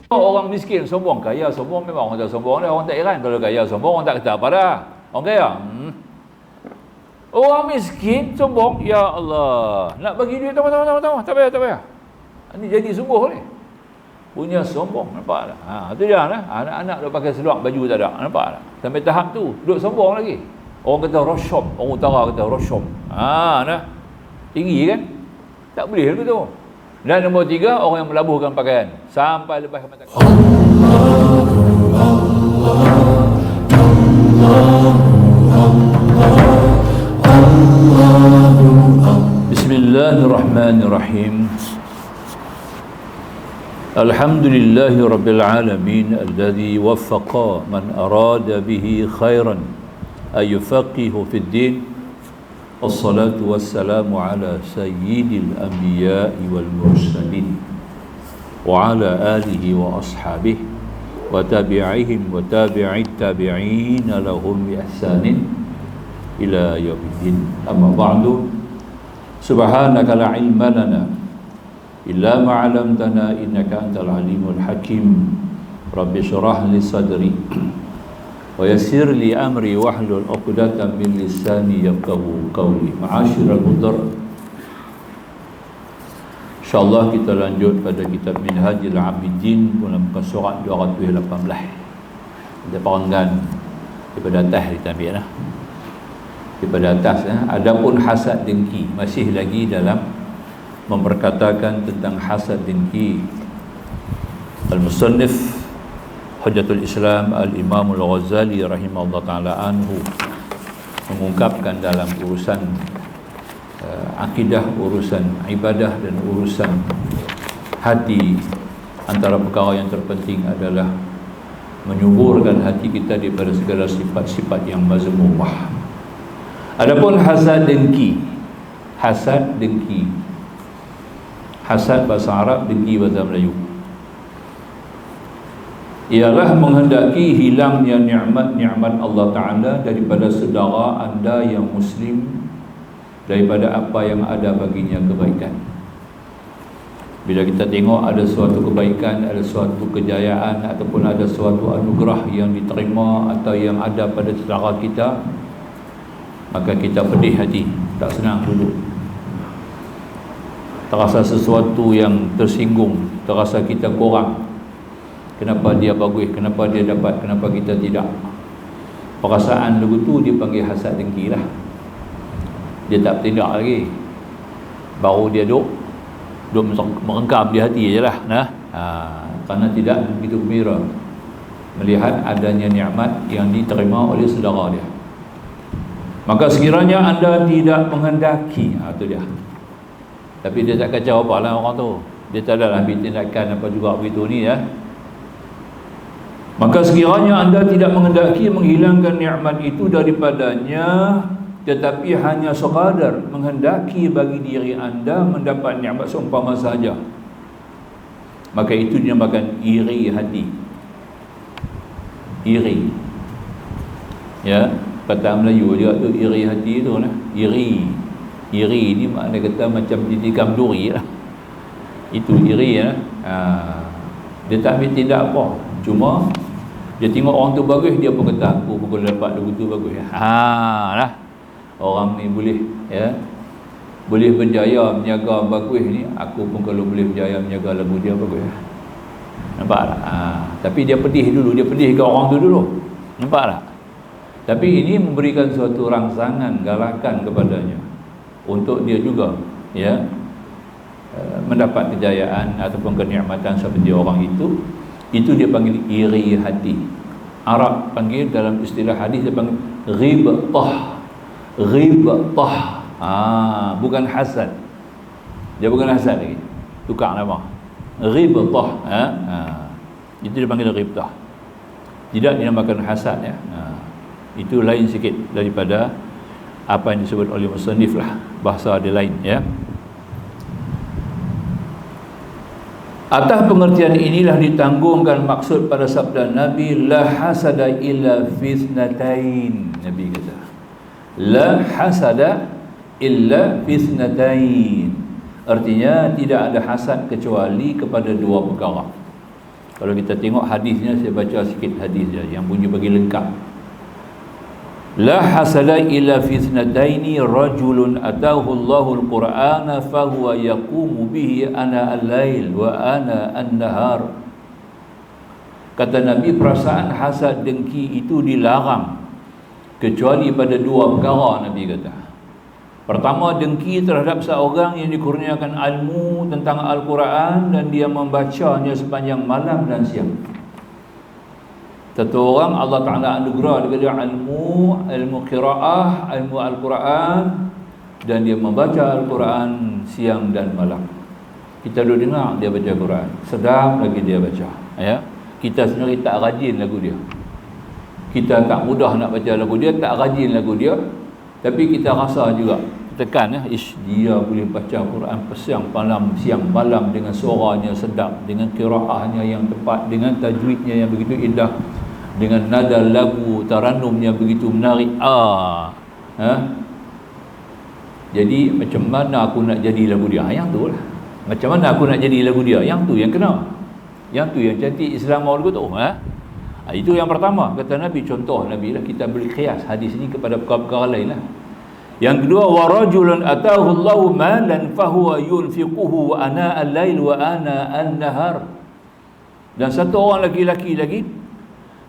Orang miskin sombong, kaya sombong, memang orang tak sombong dah. Orang tak heran kalau kaya sombong, orang tak kata apa dah. Orang kaya, orang miskin sombong, ya Allah, nak bagi duit tambah, tak payah. Ini jadi sungguh ni. Punya sombong, nampak tak? Itu dia lah. Anak-anak dah pakai seluar baju tak ada, nampak tak? Sampai tahap tu, duduk sombong lagi. Orang kata rosyom, orang utara kata rosyom. Nah. Tinggi kan? Tak boleh lagu tu. Dan nombor 3, orang yang melabuhkan pakaian sampai lepas mata. Bismillahirrahmanirrahim. Alhamdulillahi rabbil alamin alladhi waffaqa man arada bihi khairan ayufaqihu fid din. Wassalatu wassalamu ala sayyidil anbiya'i wal mursalin wa ala alihi wa ashabihi wa tabi'ihim wa tabi'it tabi'in lahum bi ihsanin ila yaumiddin. Amma ba'du. Subhanaka la ilma lana illa ma 'allamtana innaka antal alimul hakim. Rabbi shrah li sadri wa yassir li amri wahlul 'uqdatam min lisani yafqahu qawli. Ma'asyiral hudhur, insyaallah kita lanjut pada kitab Minhajul 'Abidin dalam muka surat 218. Kita parangkan daripada atas kita ambil lah. Daripada atas adapun hasad dengki, masih lagi dalam memperkatakan tentang hasad dengki. Al-Musannif Hujjatul Islam Al-Imam Al-Ghazali rahimahullah ta'ala anhu mengungkapkan dalam urusan akidah, urusan ibadah dan urusan hati, antara perkara yang terpenting adalah menyuburkan hati kita daripada segala sifat-sifat yang mazmumah. Adapun hasad dengki, hasad bahasa Arab, dengki bahasa Melayu, ialah menghendaki hilangnya nikmat-nikmat Allah Ta'ala daripada saudara anda yang Muslim, daripada apa yang ada baginya kebaikan. Bila kita tengok ada suatu kebaikan, ada suatu kejayaan ataupun ada suatu anugerah yang diterima atau yang ada pada saudara kita, maka kita pedih hati, tak senang duduk, terasa sesuatu yang tersinggung, terasa kita kurang. Kenapa dia bagus, kenapa dia dapat, kenapa kita tidak. Perasaan lagu tu dipanggil hasad dengki lah. Dia tak bertindak lagi, baru dia duduk merengkam di hati je lah. Kerana tidak begitu gembira melihat adanya nikmat yang diterima oleh saudara dia. Maka sekiranya anda tidak menghendaki, itu dia. Tapi dia tak kacau apa lah orang tu, dia tak adalah ambil tindakan apa juga begitu ni ya. Maka sekiranya anda tidak menghendaki menghilangkan nikmat itu daripadanya, tetapi hanya sekadar menghendaki bagi diri anda mendapat nikmat seumpama saja, maka itu dinamakan iri hati. Iri, ya, kata Melayu dia tu iri hati tu lah. Iri ni makna kata macam ditikam duri lah. Itu iri lah. Dia tak ambil tindak apa, cuma dia tengok orang tu bagus, dia pun kata aku pun dapat lagu tu bagus ya. Lah. Orang ni boleh ya, boleh berjaya menjaga bagus ni, aku pun kalau boleh berjaya menjaga lagu dia bagus ya. Nampak tak? Tapi dia pedih dulu, dia pedih ke orang tu dulu. Nampak tak? Tapi ini memberikan suatu rangsangan, galakan kepadanya untuk dia juga ya mendapat kejayaan ataupun kenikmatan seperti orang itu. Itu dia panggil iri hati. Arab panggil, dalam istilah hadis dia panggil ghibtah. Bukan hasad. Dia bukan hasad lagi, tukar nama, ghibtah. Itu dia panggil ghibtah, tidak dinamakan hasad ya. Itu lain sikit daripada apa yang disebut oleh musannif lah, bahasa dia lain ya. Atas pengertian inilah ditanggungkan maksud pada sabda Nabi, la hasada illa fitnatain. Nabi kata, la hasada illa fitnatain. Artinya tidak ada hasad kecuali kepada dua perkara. Kalau kita tengok hadisnya, saya baca sikit hadis dia yang bunyi bagi lengkap. La hasala illa fi ithnataini rajulun atahu Allahul Qur'ana fahuwa yaqumu bihi ana al-lail wa ana an-nahar. Kata Nabi, perasaan hasad dengki itu dilarang kecuali pada dua perkara. Nabi kata, pertama, dengki terhadap seorang yang dikurniakan ilmu tentang Al-Quran dan dia membacanya sepanjang malam dan siang. Satu orang Allah Ta'ala anugerah dia ilmu qiraah, ilmu Al-Quran, dan dia membaca Al-Quran siang dan malam. Kita duduk dengar dia baca Quran, sedap lagi dia baca, ya. Kita sendiri tak rajin lagu dia, kita tak mudah nak baca lagu dia, tak rajin lagu dia, tapi kita rasa juga tekan, ya, dia boleh baca Quran siang malam dengan suaranya sedap, dengan qiraahnya yang tepat, dengan tajwidnya yang begitu indah, dengan nada lagu taranumnya begitu menarik. Jadi macam mana aku nak jadi lagu dia? Yang tu lah. Macam mana aku nak jadi lagu dia? Yang tu yang kena. Yang tu yang cantik Islam mahu lagu tu. Itu yang pertama. Kata Nabi, contoh Nabi lah, kita beri qiyas hadis ini kepada perkara-perkara lain lah. Yang kedua, wa rajulun atahu Allahu malan fahuwa yunfiquhu ana al-lail wa ana an-nahar. Dan satu orang lelaki lagi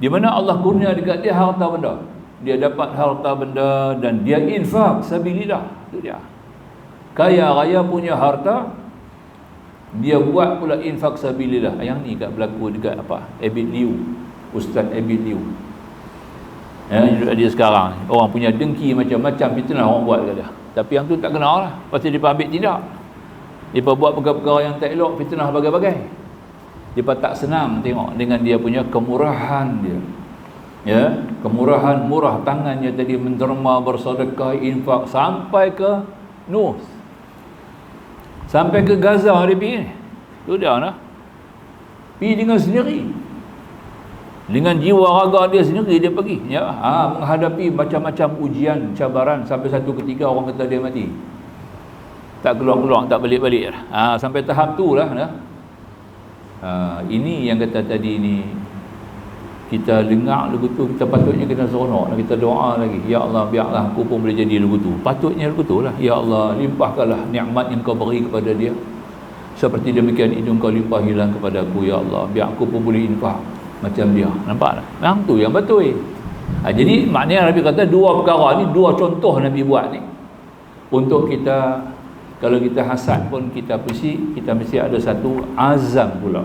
di mana Allah kurnia dekat dia harta benda. Dia dapat harta benda dan dia infak sabilillah. Itu dia. Kaya raya punya harta, dia buat pula infak sabilillah. Yang ni kat berlaku dekat apa? Abid Liu. Ustaz Abid Liu. Dia sekarang orang punya dengki macam-macam fitnah orang buat kat dia. Tapi yang tu tak kenal lah. Pasti dia ambil tindak. Dia buat perkara-perkara yang tak elok, fitnah bagai-bagai. Dia tak senang tengok dengan dia punya kemurahan dia. Ya, kemurahan, murah tangannya tadi menderma, bersedekah, infak sampai ke Nus. Sampai ke Gaza dia pergi. Tu dia nah. Pergi dengan sendiri. Dengan jiwa raga dia sendiri dia pergi, ya, menghadapi macam-macam ujian, cabaran, sampai satu ketika orang kata dia mati. Tak keluar-keluar, tak balik-balik. Sampai tahap tu lah. Ini yang kata tadi ni, kita dengar lagu tu, kita patutnya kena seronok, kita doa lagi, ya Allah, biarlah aku pun boleh jadi lagu tu. Patutnya lagu tu lah, ya Allah, limpahkanlah nikmat yang kau beri kepada dia, seperti demikian itu kau limpah hilang kepada aku, ya Allah, biar aku pun boleh infak macam dia. Nampak tak? Yang tu yang betul. Jadi maknanya Nabi kata dua perkara ni, dua contoh Nabi buat ni untuk kita. Kalau kita hasad pun kita mesti ada satu azam pula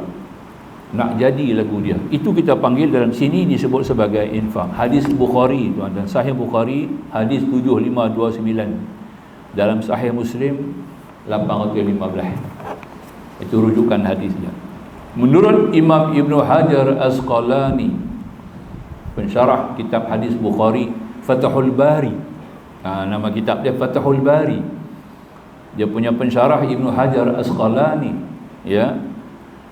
nak jadi lagu dia. Itu kita panggil dalam sini disebut sebagai infak. Hadis Bukhari tuan, dan Sahih Bukhari hadis 7529, dalam Sahih Muslim 815. Itu rujukan hadisnya. Menurut Imam Ibn Hajar Asqalani, pensyarah kitab hadis Bukhari, Fathul Bari, nama kitab dia Fathul Bari, dia punya pensyarah Ibn Hajar Asqalani, ya,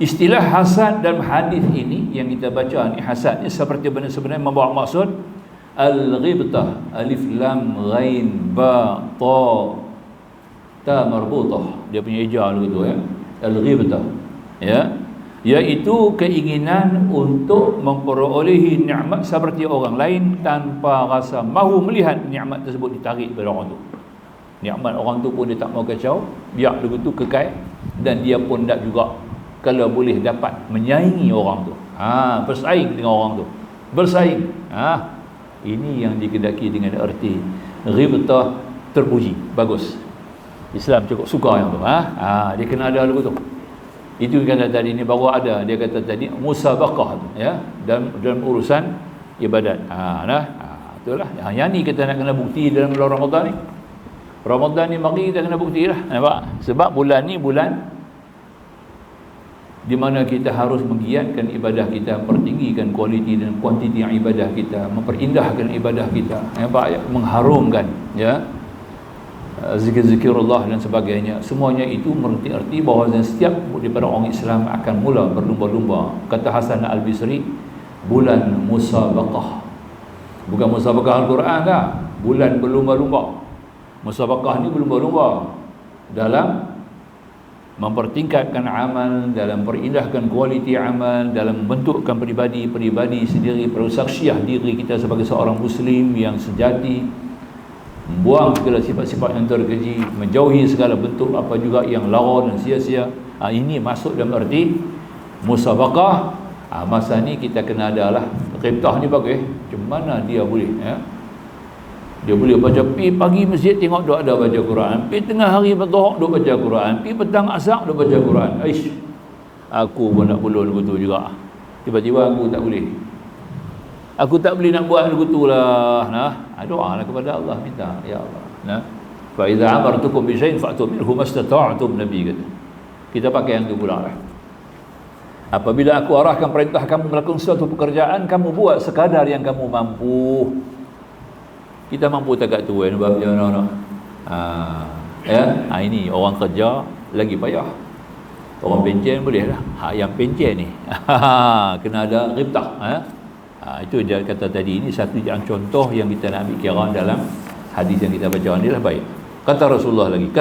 istilah hasad dalam hadis ini yang kita baca ni, hasad ni seperti sebenarnya membawa maksud al-ghibtah, alif lam ghain ba ta marbutah, dia punya ijaz gitu, ya, al-ghibtah, ya, iaitu keinginan untuk memperolehi nikmat seperti orang lain tanpa rasa mahu melihat nikmat tersebut ditarik pada orang tu. Nikmat orang tu pun dia tak mau kacau, biar lagu tu kekal, dan dia pun tak juga kalau boleh dapat menyaingi orang tu. Bersaing dengan orang tu. Bersaing. Ini yang dikedaki dengan erti ghibtah terpuji, bagus. Islam cukup suka yang tu. Dia kena ada lagu tu. Itu kata tadi ni baru ada, dia kata tadi musabaqah tu, ya, dalam urusan ibadat. Itulah. Yang ni kita nak kena bukti dalam bulan Ramadan ni. Ramadan ni mari kita kena bukti lah, nampak? Sebab bulan ni bulan di mana kita harus menggiatkan ibadah kita, mempertinggikan kualiti dan kuantiti ibadah kita, memperindahkan ibadah kita, nampak? Mengharumkan, ya, zikir-zikirullah dan sebagainya. Semuanya itu mengerti bahawa setiap daripada orang Islam akan mula berlumba-lumba. Kata Hasan Al-Bisri, bulan musabaqah. Bukan musabaqah Al-Quran dah, bulan berlumba-lumba. Musabaqah ni berlumba-lumba dalam mempertingkatkan amal, dalam perindahkan kualiti amal, dalam membentukkan pribadi sendiri, persaksiah diri kita sebagai seorang muslim yang sejati, membuang segala sifat-sifat yang terkeji, menjauhi segala bentuk apa juga yang lara dan sia-sia. Ini masuk dalam arti musabaqah. Masa ni kita kena adalah qibtah ni bagus. Macam mana dia boleh dia boleh baca, pergi pagi masjid tengok duk ada baca Quran, pergi tengah hari zuhur duk baca Quran, pergi petang asar duk baca Quran. Aish, aku pun nak belum begitu juga. Tiba-tiba aku tak boleh. Aku tak boleh nak buat begitu lah. Doalah kepada Allah, minta, ya Allah. Fa idza amartukum bi syai'in fa'tu minhu mastata'tum, Nabi kata. Kita pakai yang tu pula lah. Apabila aku arahkan perintah kamu melakukan suatu pekerjaan, kamu buat sekadar yang kamu mampu. Kita mampu tak kat tu ini orang kerja lagi payah. Orang pencen boleh lah. Yang pencen ni kena ada qibtah. Itu dia kata tadi, ini satu contoh yang kita nak ambil kira dalam hadis yang kita baca ni lah. Baik, kata Rasulullah lagi,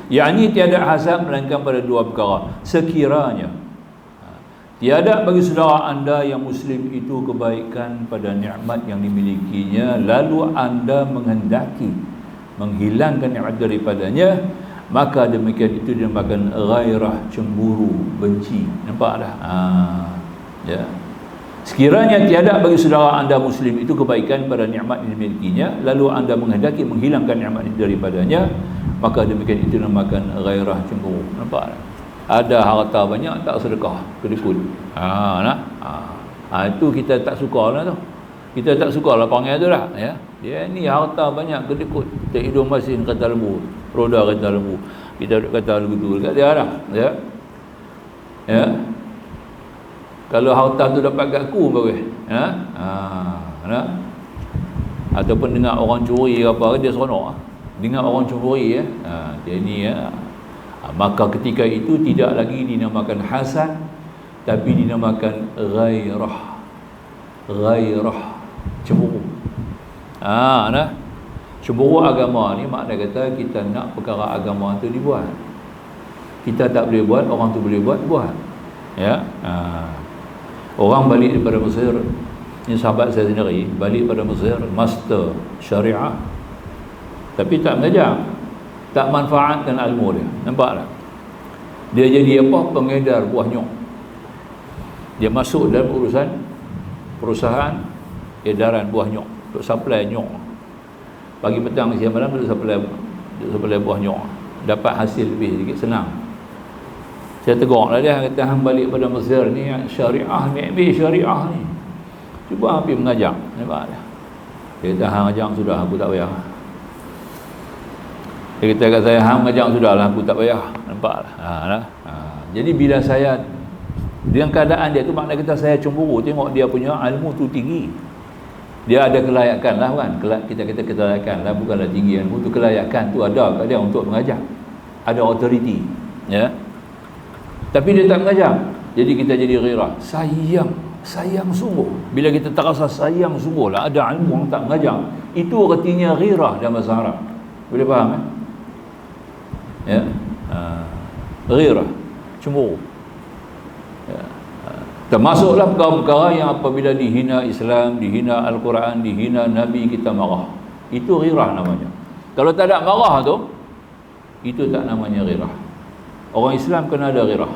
yakni tiada hasad melainkan pada dua perkara. Sekiranya tiada bagi saudara anda yang muslim itu kebaikan pada nikmat yang dimilikinya, lalu anda menghendaki menghilangkan nikmat daripadanya, maka demikian itu dinamakan ghairah, cemburu, benci. Nampak dah? Ya. Sekiranya tiada bagi saudara anda muslim itu kebaikan pada nikmat yang dimilikinya, lalu anda menghendaki menghilangkan nikmat daripadanya, maka demikian itu dinamakan ghairah, cemburu. Nampak dah? Ada harta banyak tak sedekah, kedekut. Itu kita tak suka lah tu. Kita tak suka lah panggil tu lah, ya. Dia ni harta banyak, kedekut. Kita hidung masin kata lembu, roda kata lembu. Kita kata begitu dekat dia lah, ya. Ya. Kalau harta tu dapat kat aku bagus. Ataupun dengar orang curi apa, dia seronok. Dengar orang curi, ya. Dia ni, ya. Maka ketika itu tidak lagi dinamakan hasad, tapi dinamakan ghairah, cemburu. Cemburu agama ni makna kata kita nak perkara agama tu dibuat, kita tak boleh buat, orang tu boleh buat. Ya. Orang balik daripada Mesir, ini sahabat saya sendiri balik pada Mesir, master syariah, tapi tak mengajar, tak manfaatkan ilmu dia. Nampak tak? Dia jadi apa? Pengedar buah nyok. Dia masuk dalam urusan perusahaan edaran buah nyok, untuk supply nyok. Pagi petang siang malam dia supply buah nyok. Dapat hasil lebih sikit, senang. Saya tegur lah dia, kata hang balik pada Mesir ni syariah ni, ambil syariah ni. Cuba pergi mengajar. Nampak tak? Dia kata hang ajar sudah, aku tak payah. Dia kata kat saya, hang mengajar sudahlah, aku tak payah. Nampak lah. Jadi bila saya dengan keadaan dia tu, makna kata saya cemburu tengok dia punya ilmu tu tinggi. Dia ada kelayakan lah kan. Kita kata kelayakan lah, bukanlah tinggi ilmu tu. Kelayakan tu ada kat dia untuk mengajar. Ada authority, ya. Tapi dia tak mengajar. Jadi kita jadi ghirah. Sayang sungguh. Bila kita terasa sayang sungguh lah ada ilmu yang tak mengajar, itu artinya ghirah dalam bahasa Arab. Boleh faham, eh? Ya. Ghirah, cemburu. Ya. Termasuklah perkara-perkara yang apabila dihina Islam, dihina Al-Quran, dihina Nabi, kita marah. Itu ghirah namanya. Kalau tak ada marah tu, itu tak namanya ghirah. Orang Islam kena ada ghirah.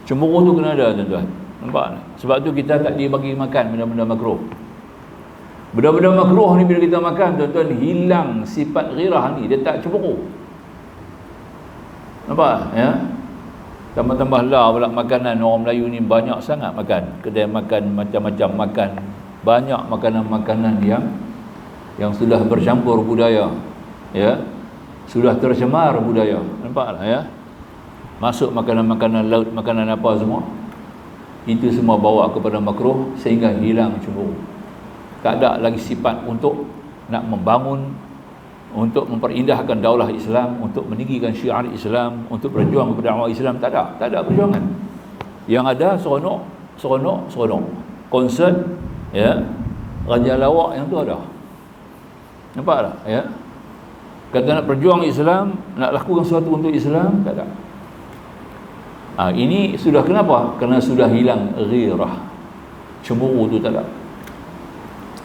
Cemburu tu kena ada, tuan-tuan. Nampak? Sebab tu kita tak dibagi makan benda-benda makruh. Benda-benda makruh ni bila kita makan, tuan-tuan, hilang sifat ghirah ni, dia tak cemburu. Nampak? Ya. Tambah-tambah lah pula makanan orang Melayu ni banyak sangat makan. Kedai makan macam-macam makan. Banyak makanan-makanan yang sudah bercampur budaya. Ya. Sudah tercemar budaya. Nampaklah, ya. Masuk makanan-makanan laut, makanan apa semua. Itu semua bawa kepada makruh sehingga hilang cemburu. Tak ada lagi sifat untuk nak membangun, untuk memperindahkan daulah Islam, untuk meninggikan syiar Islam, untuk berjuang kepada dakwah Islam. Tak ada perjuangan. Yang ada seronok. Konsert, ya, raja lawak yang tu ada. Nampak tak? Ya. Kata nak berjuang Islam, nak lakukan sesuatu untuk Islam, tak ada. Ini sudah kenapa? Kerana sudah hilang ghirah. Cemburu tu tak ada.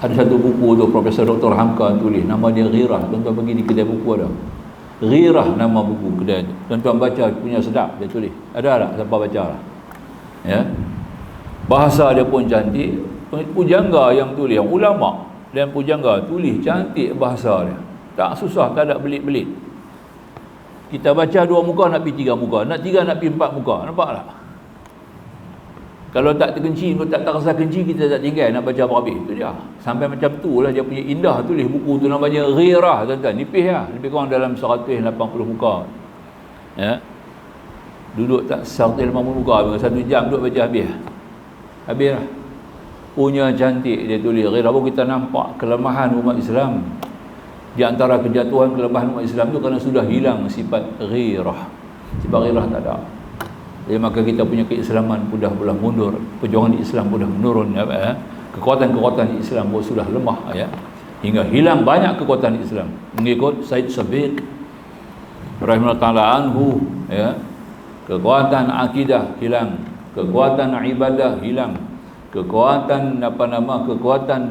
Ada satu buku tu Profesor Dr. Hamka tulis, nama dia Ghirah. Tuan-tuan pergi di kedai buku ada. Ghirah nama buku kedai tu. Tuan-tuan baca punya sedap dia tulis. Ada tak siapa baca lah. Ya. Bahasa dia pun cantik. Pujangga yang tulis, yang ulama dan pujangga tulis cantik bahasa dia. Tak susah, tak ada belit-belit. Kita baca 2 muka nak pergi 3 muka, nak 3 nak pergi 4 muka. Nampak tak? Kalau tak terkenci, kalau tak rasa kenci, kita tak tinggal nak baca apa habis. Itu dia. Sampai macam tu lah dia punya indah tulis buku tu, namanya Ghirah, tuan-tuan. Nipis lah. Lebih kurang dalam 180 muka. Ya. Duduk tak 180 muka, 1 jam duduk baca habis. Habis lah. Punya cantik dia tulis Ghirah. Baru kita nampak kelemahan umat Islam. Di antara kejatuhan kelemahan umat Islam tu kerana sudah hilang sifat Ghirah. Sifat Ghirah tak ada. Jadi maka kita punya keislaman pun dah mundur, perjuangan Islam pun dah menurun, ya, kekuatan-kekuatan Islam pun sudah lemah, ya, hingga hilang banyak kekuatan Islam. Mengikut Said Sabiq rahimahullah taala anhu, ya, kekuatan akidah hilang, kekuatan ibadah hilang, kekuatan kekuatan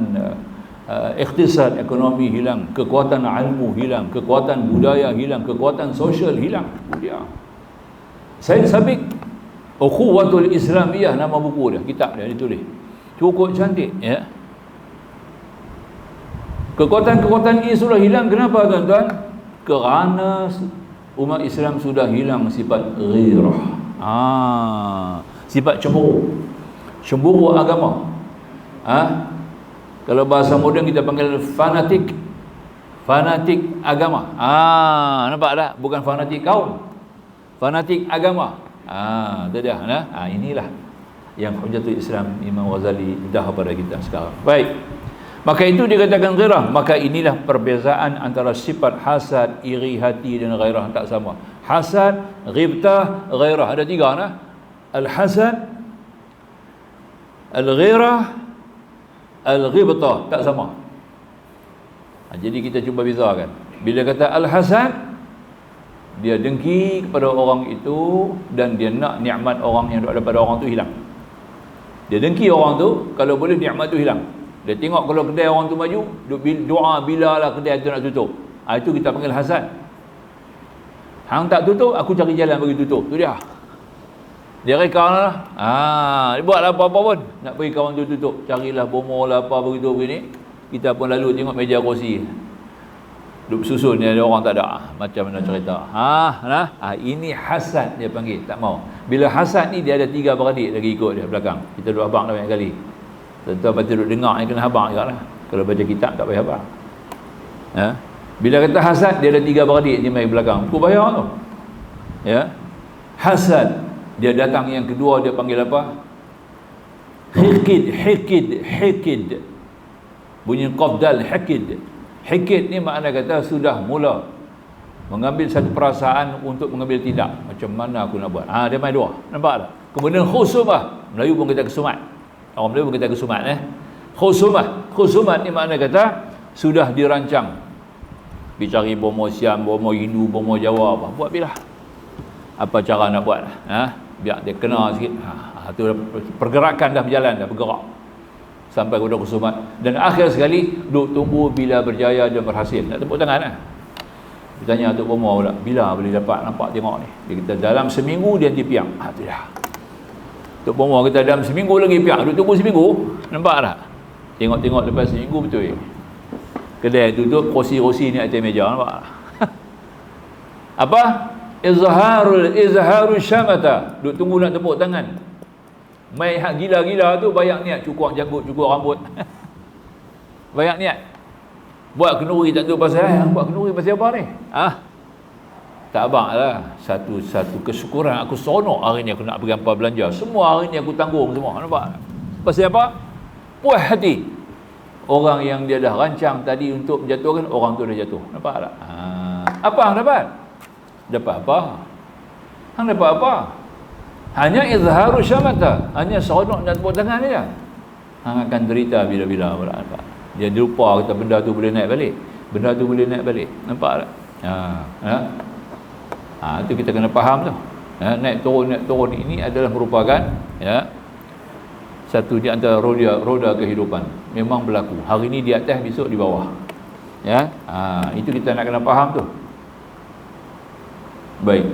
ikhtisad ekonomi hilang, kekuatan ilmu hilang, kekuatan budaya hilang, kekuatan sosial hilang. Dia Said Sabiq Ukhuwatul Islamiyah nama buku dia, kitab dia ditulis. Cukup cantik, ya. Kekuatan-kekuatan ini sudah hilang. Kenapa, tuan-tuan? Kerana umat Islam sudah hilang sifat ghirah. Sifat cemburu. Cemburu agama. Kalau bahasa moden kita panggil fanatik. Fanatik agama. Nampak tak? Bukan fanatik kaum. Fanatik agama. Itu dia. Inilah yang Hujjatul Islam Imam Ghazali dah pada kita sekarang. Baik. Maka itu dikatakan ghirah. Maka inilah perbezaan antara sifat hasad, iri hati dan ghairah, tak sama. Hasad, ghibtah, ghairah. Ada 3 nah. Al-hasad, al-ghirah, al-ghibtah, tak sama. Jadi kita cuba bezakan. Bila kata al-hasad, dia dengki kepada orang itu dan dia nak nikmat orang yang ada pada orang tu hilang. Dia dengki orang tu, kalau boleh nikmat tu hilang. Dia tengok kalau kedai orang tu maju, doa bilalah kedai tu nak tutup. Itu kita panggil hasad. Hang tak tutup, aku cari jalan bagi tutup. Tu dia. Dia reka lah. Dia buatlah apa-apa pun nak bagi kawan tu tutup. Carilah bomo lah apa begitu begini. Kita pun lalu tengok meja kursi. Duduk susun ni ada orang tak ada. Macam mana cerita. Ini hasad dia panggil. Tak mau. Bila hasad ni dia ada 3 beradik lagi ikut dia belakang. Kita duduk abang dah banyak kali. Tentu lepas tu duduk dengar ni kena abang juga lah. Kalau baca kitab tak payah abang. Bila kata hasad dia ada 3 beradik dia main belakang. Itu bahaya tu. Ya. Hasad. Dia datang yang kedua dia panggil apa? Hikid. Bunyi qaf dal hikid. Hikid ni makna kata sudah mula mengambil satu perasaan untuk mengambil tindak. Macam mana aku nak buat? Dia main 2. Nampak tak? Kemudian khusumah. Melayu pun kita kesumat. Orang Melayu pun kita kesumat. Khusumat ni makna kata sudah dirancang. Bicari bomo Siam, bomo Hindu, bomo Jawa apa. Buat bila? Apa cara nak buat? Biar dia kena sikit. Tu pergerakan dah berjalan, dah bergerak sampai kepada khusumat. Dan akhir sekali duk tunggu bila berjaya dan berhasil. Nak tepuk tangan lah. Dia tanya Tok Bomo pula, bila boleh dapat nampak tengok ni? Dia kata dalam seminggu dia nanti piang. Tu dah. Tok Bomo kata dalam seminggu lagi piang. Duk tunggu seminggu. Nampak tak? Tengok-tengok lepas seminggu betul. Kedai tutup, kursi-kursi ni atas meja. Nampak tak? Apa? Izharul syamata. Duk tunggu nak tepuk tangan. Mai hak gila-gila tu banyak niat cukur janggut, cukur rambut. Banyak niat. Buat kenduri tak tahu pasal buat kenduri pasal apa ni? Tak abanglah. Satu kesyukuran aku seronok hari ni aku nak pergi hampa belanja. Semua hari ni aku tanggung semua. Nampak? Pasal apa? Puas hati. Orang yang dia dah rancang tadi untuk menjatuhkan, orang tu dah jatuh. Nampak tak? Apa hang dapat? Dapat apa? Hang dapat apa? Hanya izharu syamata, hanya seronok nak tepuk tangan dia. Hang akan derita bila-bila pula. Dia lupa kata benda tu boleh naik balik. Benda tu boleh naik balik. Nampak tak? Itu kita kena faham tu. naik turun ini adalah merupakan satu di antara roda kehidupan. Memang berlaku. Hari ini di atas, besok di bawah. Itu kita nak kena faham tu. Baik.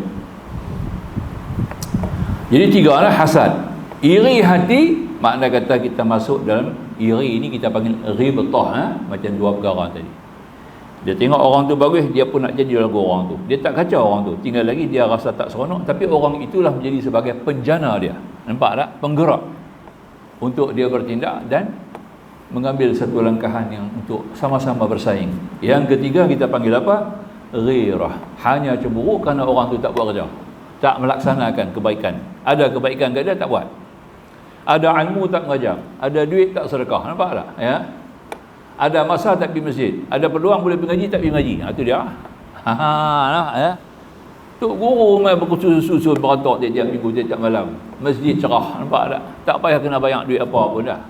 Jadi tiga lah hasad. Iri hati, makna kata kita masuk dalam iri ini kita panggil ghibtah, macam dua perkara tadi. Dia tengok orang tu bagus, dia pun nak jadi lagu orang tu. Dia tak kacau orang tu, tinggal lagi dia rasa tak seronok, tapi orang itulah menjadi sebagai penjana dia. Nampak tak? Penggerak untuk dia bertindak dan mengambil satu langkahan yang untuk sama-sama bersaing. Yang ketiga kita panggil apa? Ghirah. Hanya cemburu kerana orang tu tak buat kerja, tak melaksanakan kebaikan. Ada kebaikan ke dia tak buat. Ada ilmu tak mengajar, ada duit tak sedekah. Nampak tak? Ada masa tak pergi masjid, ada peluang boleh pergi ngaji tak pergi ngaji. Itu dia. Tok guru mai bersusun berantak tiap-tiap minggu, tiap-tiap malam. Masjid cerah. Nampak tak? Tak payah kena banyak duit apa pun dah.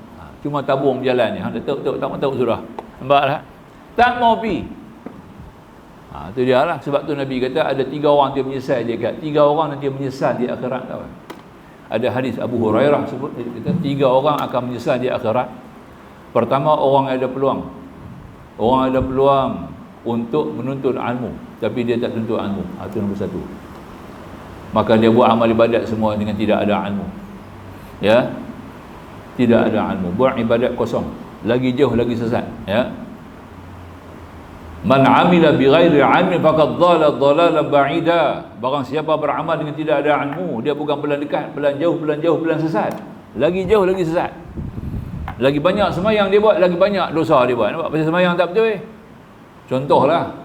Cuma tabung berjalan ni. Tak tahu sudah. Nampak tak? Tak mau pergi. Itu dia lah. Sebab tu Nabi kata ada 3 orang dia menyesal dia kat. 3 orang nanti menyesal di akhirat. Ada hadis Abu Hurairah sebut, dia kata 3 orang akan menyesal di akhirat. Pertama, orang yang ada peluang. Orang ada peluang untuk menuntut ilmu, tapi dia tak tuntut ilmu. Itu nombor 1. Maka dia buat amal ibadat semua dengan tidak ada ilmu. Tidak ada ilmu. Buat ibadat kosong. Lagi jauh, lagi sesat. Man amila bighairi ilmin faqad dhalla dhalalan ba'ida. Barang siapa beramal dengan tidak ada ilmu, dia bukan pelan dekat, pelan jauh, pelan sesat. Lagi jauh, lagi sesat. Lagi banyak semayang dia buat, lagi banyak dosa dia buat. Nampak? Pasal semayang tak betul. Contohlah,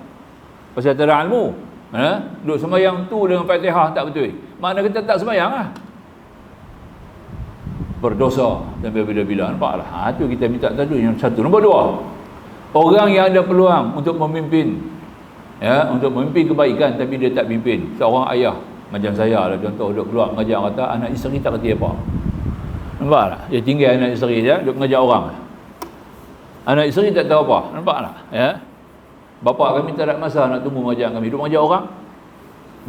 pasal tak ada ilmu. Duk semayang tu dengan Fatihah tak betul. Makna kita tak semayang lah. Berdosa sampai bila-bila. Nampak lah. Itu kita minta tadi yang 1. Nombor 2. Orang yang ada peluang untuk memimpin. Untuk memimpin kebaikan tapi dia tak pimpin. Seorang ayah, macam saya lah contoh, duk keluar mengajar, kata anak isteri tak kerti apa. Nampak tak? Dia tinggal anak isteri dia, duk mengajar orang. Anak isteri tak tahu apa. Nampak tak? Bapa kami tak ada masa nak tunggu mengajar kami, duk mengajar orang.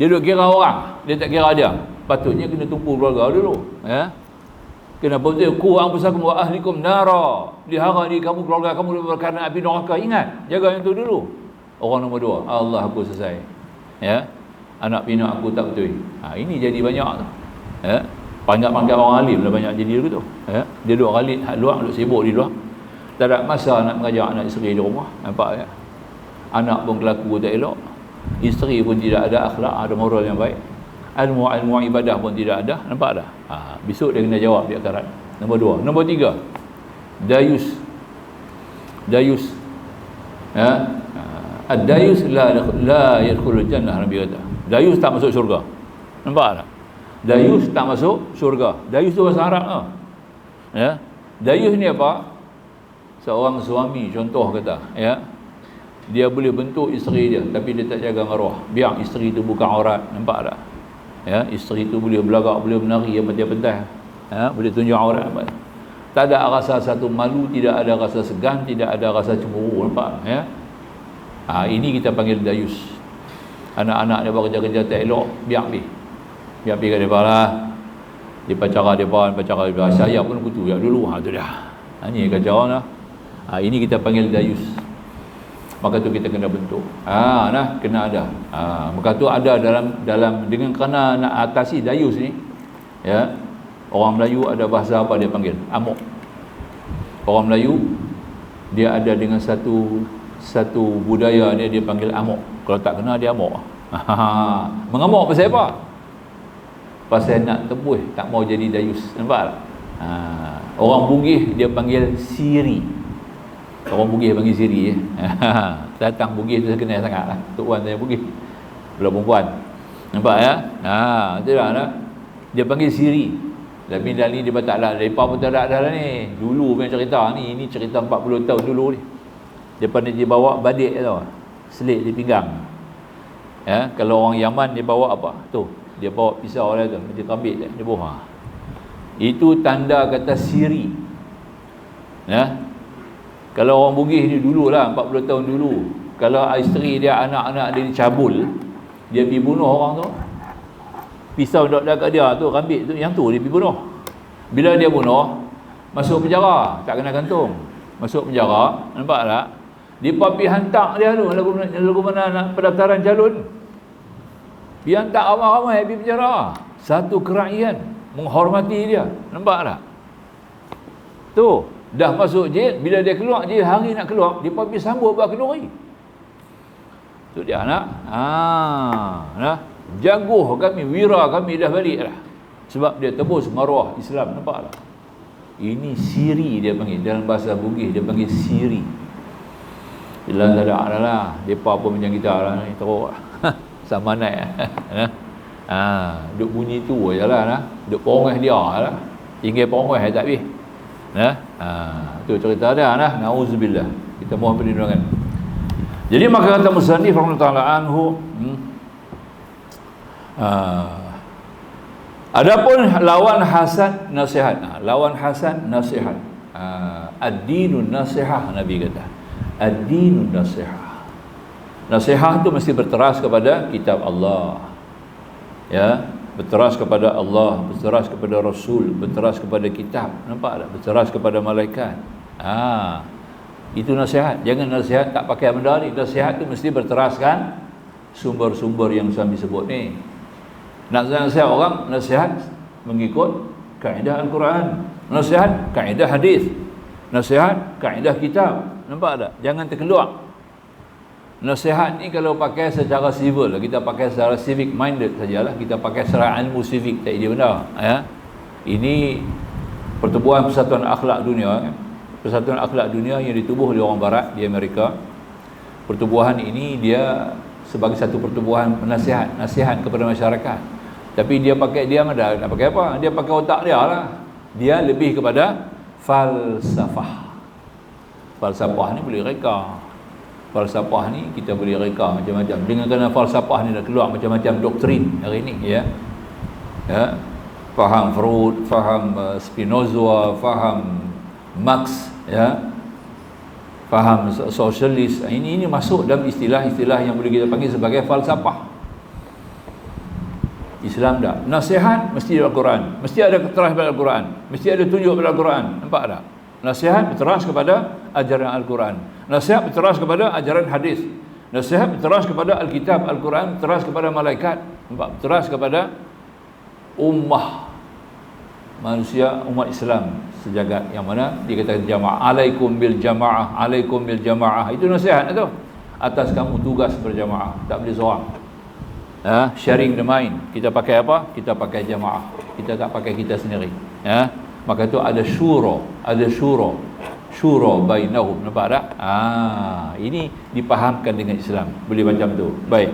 Dia duk kira orang, dia tak kira dia. Patutnya kena tumpu keluarga dulu. Kenapa dia kurang besakum wa ahlikum nara. Dihara ni kamu, keluarga kamu berkena api neraka. Ingat, jaga yang tu dulu. Orang nombor 2, Allah aku selesai. Anak pinak aku tak betul. Ini jadi banyak tu. Panggap-panggap orang alim dah banyak jadi dulu tu. Dia duduk ghalit luar, duduk sibuk di luar. Tak ada masa nak mengajar anak isteri di rumah. Nampak tak? Anak pun kelaku tak elok. Isteri pun tidak ada akhlak, ada moral yang baik. Ilmu ibadah pun tidak ada. Nampak tak? Besok dia kena jawab di akhirat. Nombor 2. Nombor 3. Dayus. Ad-dayus la yadkhulul jannah, Nabi kata. Dayus tak masuk syurga. Nampak tak? Dayus tak masuk syurga. Dayus tu bahasa Arab. Dayus ni apa? Seorang suami contoh kata, dia boleh bentuk isteri dia tapi dia tak jaga maruah. Biar isteri tu bukan aurat. Nampak tak? Isteri tu boleh berlagak, boleh menari yang pentas-pentas. Boleh tunjuk aurat. Tak ada rasa satu malu, tidak ada rasa segan, tidak ada rasa cemburu. Nampak? Ini kita panggil dayus. Anak-anak dia buat kerja-kerja tak elok, biar pergi kat mereka lah. Dia pacara mereka. Saya pun kutu ya dulu. Tu dah. Ini kacau lah. Ini kita panggil dayus. Maka tu kita kena bentuk. Kena ada. Maka tu ada dalam dengan kerana nak atasi dayus ni. Orang Melayu ada bahasa apa dia panggil? Amok. Orang Melayu dia ada dengan satu budaya dia panggil amok. Kalau tak kena dia amok. Mengamuk pasal apa? Pasal nak tebus, tak mau jadi dayus. Nampak tak? Orang Bugis dia panggil siri. Orang Bugis panggil siri. Datang Bugis tu kenal sangat lah. Tok Wan saya Bugis, belah perempuan. Nampak ya? Itulah lah. Dia panggil siri. Tapi dah ni dia tak ada. Mereka pun tak ada dah ni. Dulu punya cerita ni. Ini cerita 40 tahun dulu ni. Dia bawa badik tau. Selit di pinggang. Kalau orang Yaman dia bawa apa? Tu. Dia bawa pisau dia tu, dia ambil dia buah. Itu tanda kata siri. Kalau orang Bugis ni dululah 40 tahun dulu, kalau isteri dia, anak-anak dia dicabul, dia pergi bunuh orang tu. Pisau dok kat dia tu, rambit tu, yang tu dia pergi bunuh. Bila dia bunuh, masuk penjara, tak kena gantung. Masuk penjara, nampak tak? Dia pergi hantar dia tu, lagu mana nak pendaftaran calon. Dia hantar ramai-ramai pergi penjara. Satu kerajaan menghormati dia, nampak tak? Tu, dah masuk jail, bila dia keluar jail, hari nak keluar, dia pergi sambut buat kenduri. Tu dia nak. Nah. Jaguh kami, wira kami dah balik dah. Sebab dia tebus maruah Islam, nampak tak? Ini siri dia panggil, dalam bahasa Bugis dia panggil siri. Bila tak ada lah, depa pun macam kita lah ni, teruk lah. Sama naik duk bunyi tu je lah, duk pongeh dia lah, tinggal pongeh tak habis. Tu cerita dia lah. Na'udzubillah, kita mohon perlindungan. Jadi maka kata musannif rahimahullah anhu, adapun lawan hasan nasihat. Lawan hasan nasihat. Ad-dinun nasihah, Nabi kata. Ad-dinun nasihah. Nasihat tu mesti berteras kepada kitab Allah. Ya, berteras kepada Allah, berteras kepada Rasul, berteras kepada kitab. Nampak tak? Berteras kepada malaikat. Itu nasihat. Jangan nasihat tak pakai benda ni. Nasihat tu mesti berteraskan sumber-sumber yang Nabi sebut ni. Nak nasihat orang, nasihat mengikut kaedah Al-Quran, nasihat kaedah hadis, nasihat kaedah kitab. Nampak tak? Jangan terkeluar. Nasihat ni kalau pakai secara civil, kita pakai secara civic minded sajalah, kita pakai secara ilmu civic, tak ada benda. Ini Pertubuhan Persatuan Akhlak Dunia, Persatuan Akhlak Dunia yang ditubuh oleh orang barat di Amerika. Pertubuhan ini dia sebagai satu pertubuhan penasihat, nasihat kepada masyarakat. Tapi dia pakai, dia nak pakai apa? Dia pakai otak dia lah. Dia lebih kepada falsafah. Falsafah ni boleh reka. Falsafah ni kita boleh reka macam-macam. Dengan kerana falsafah ni dah keluar macam-macam doktrin hari ni, ya. Faham Freud, faham Spinoza, faham Marx, ya. Faham sosialis. Ini masuk dalam istilah-istilah yang boleh kita panggil sebagai falsafah. Islam dah. Nasihat mesti dalam Al-Quran. Mesti ada keteras pada Al-Quran. Mesti ada tunjuk pada Al-Quran. Nampak tak? Nasihat berteras kepada ajaran Al-Quran. Nasihat berteras kepada ajaran hadis. Nasihat berteras kepada Alkitab, Al-Quran, berteras kepada malaikat. Nampak? Berteras kepada ummah manusia, umat Islam sejagat, yang mana dikatakan jamaah. Alaikum bil jamaah, alaikum bil jamaah. Itu nasihat itu. Atas kamu tugas berjamaah, tak boleh seorang. Sharing the mind. Kita pakai apa? Kita pakai jamaah. Kita tak pakai kita sendiri. Maka itu ada syura, ada syura. Syura bainahum. Nampak tak? Ini dipahamkan dengan Islam. Boleh macam tu. Baik.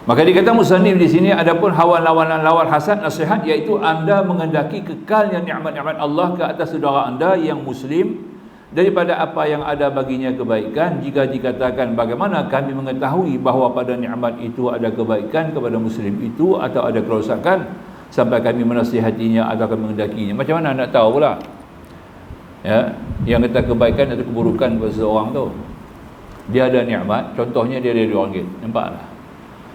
Maka dikata musannif di sini, adapun lawan hasad nasihat, iaitu anda mengendaki kekalnya nikmat-nikmat Allah ke atas saudara anda yang muslim daripada apa yang ada baginya kebaikan. Jika dikatakan bagaimana kami mengetahui bahawa pada nikmat itu ada kebaikan kepada muslim itu atau ada kerosakan sampai kami menasihatinya atau kami mengendakinya. Macam mana nak tahu pula? Ya, yang kata kebaikan atau keburukan kepada seseorang tu, dia ada nikmat, contohnya dia ada RM2, nampak tak?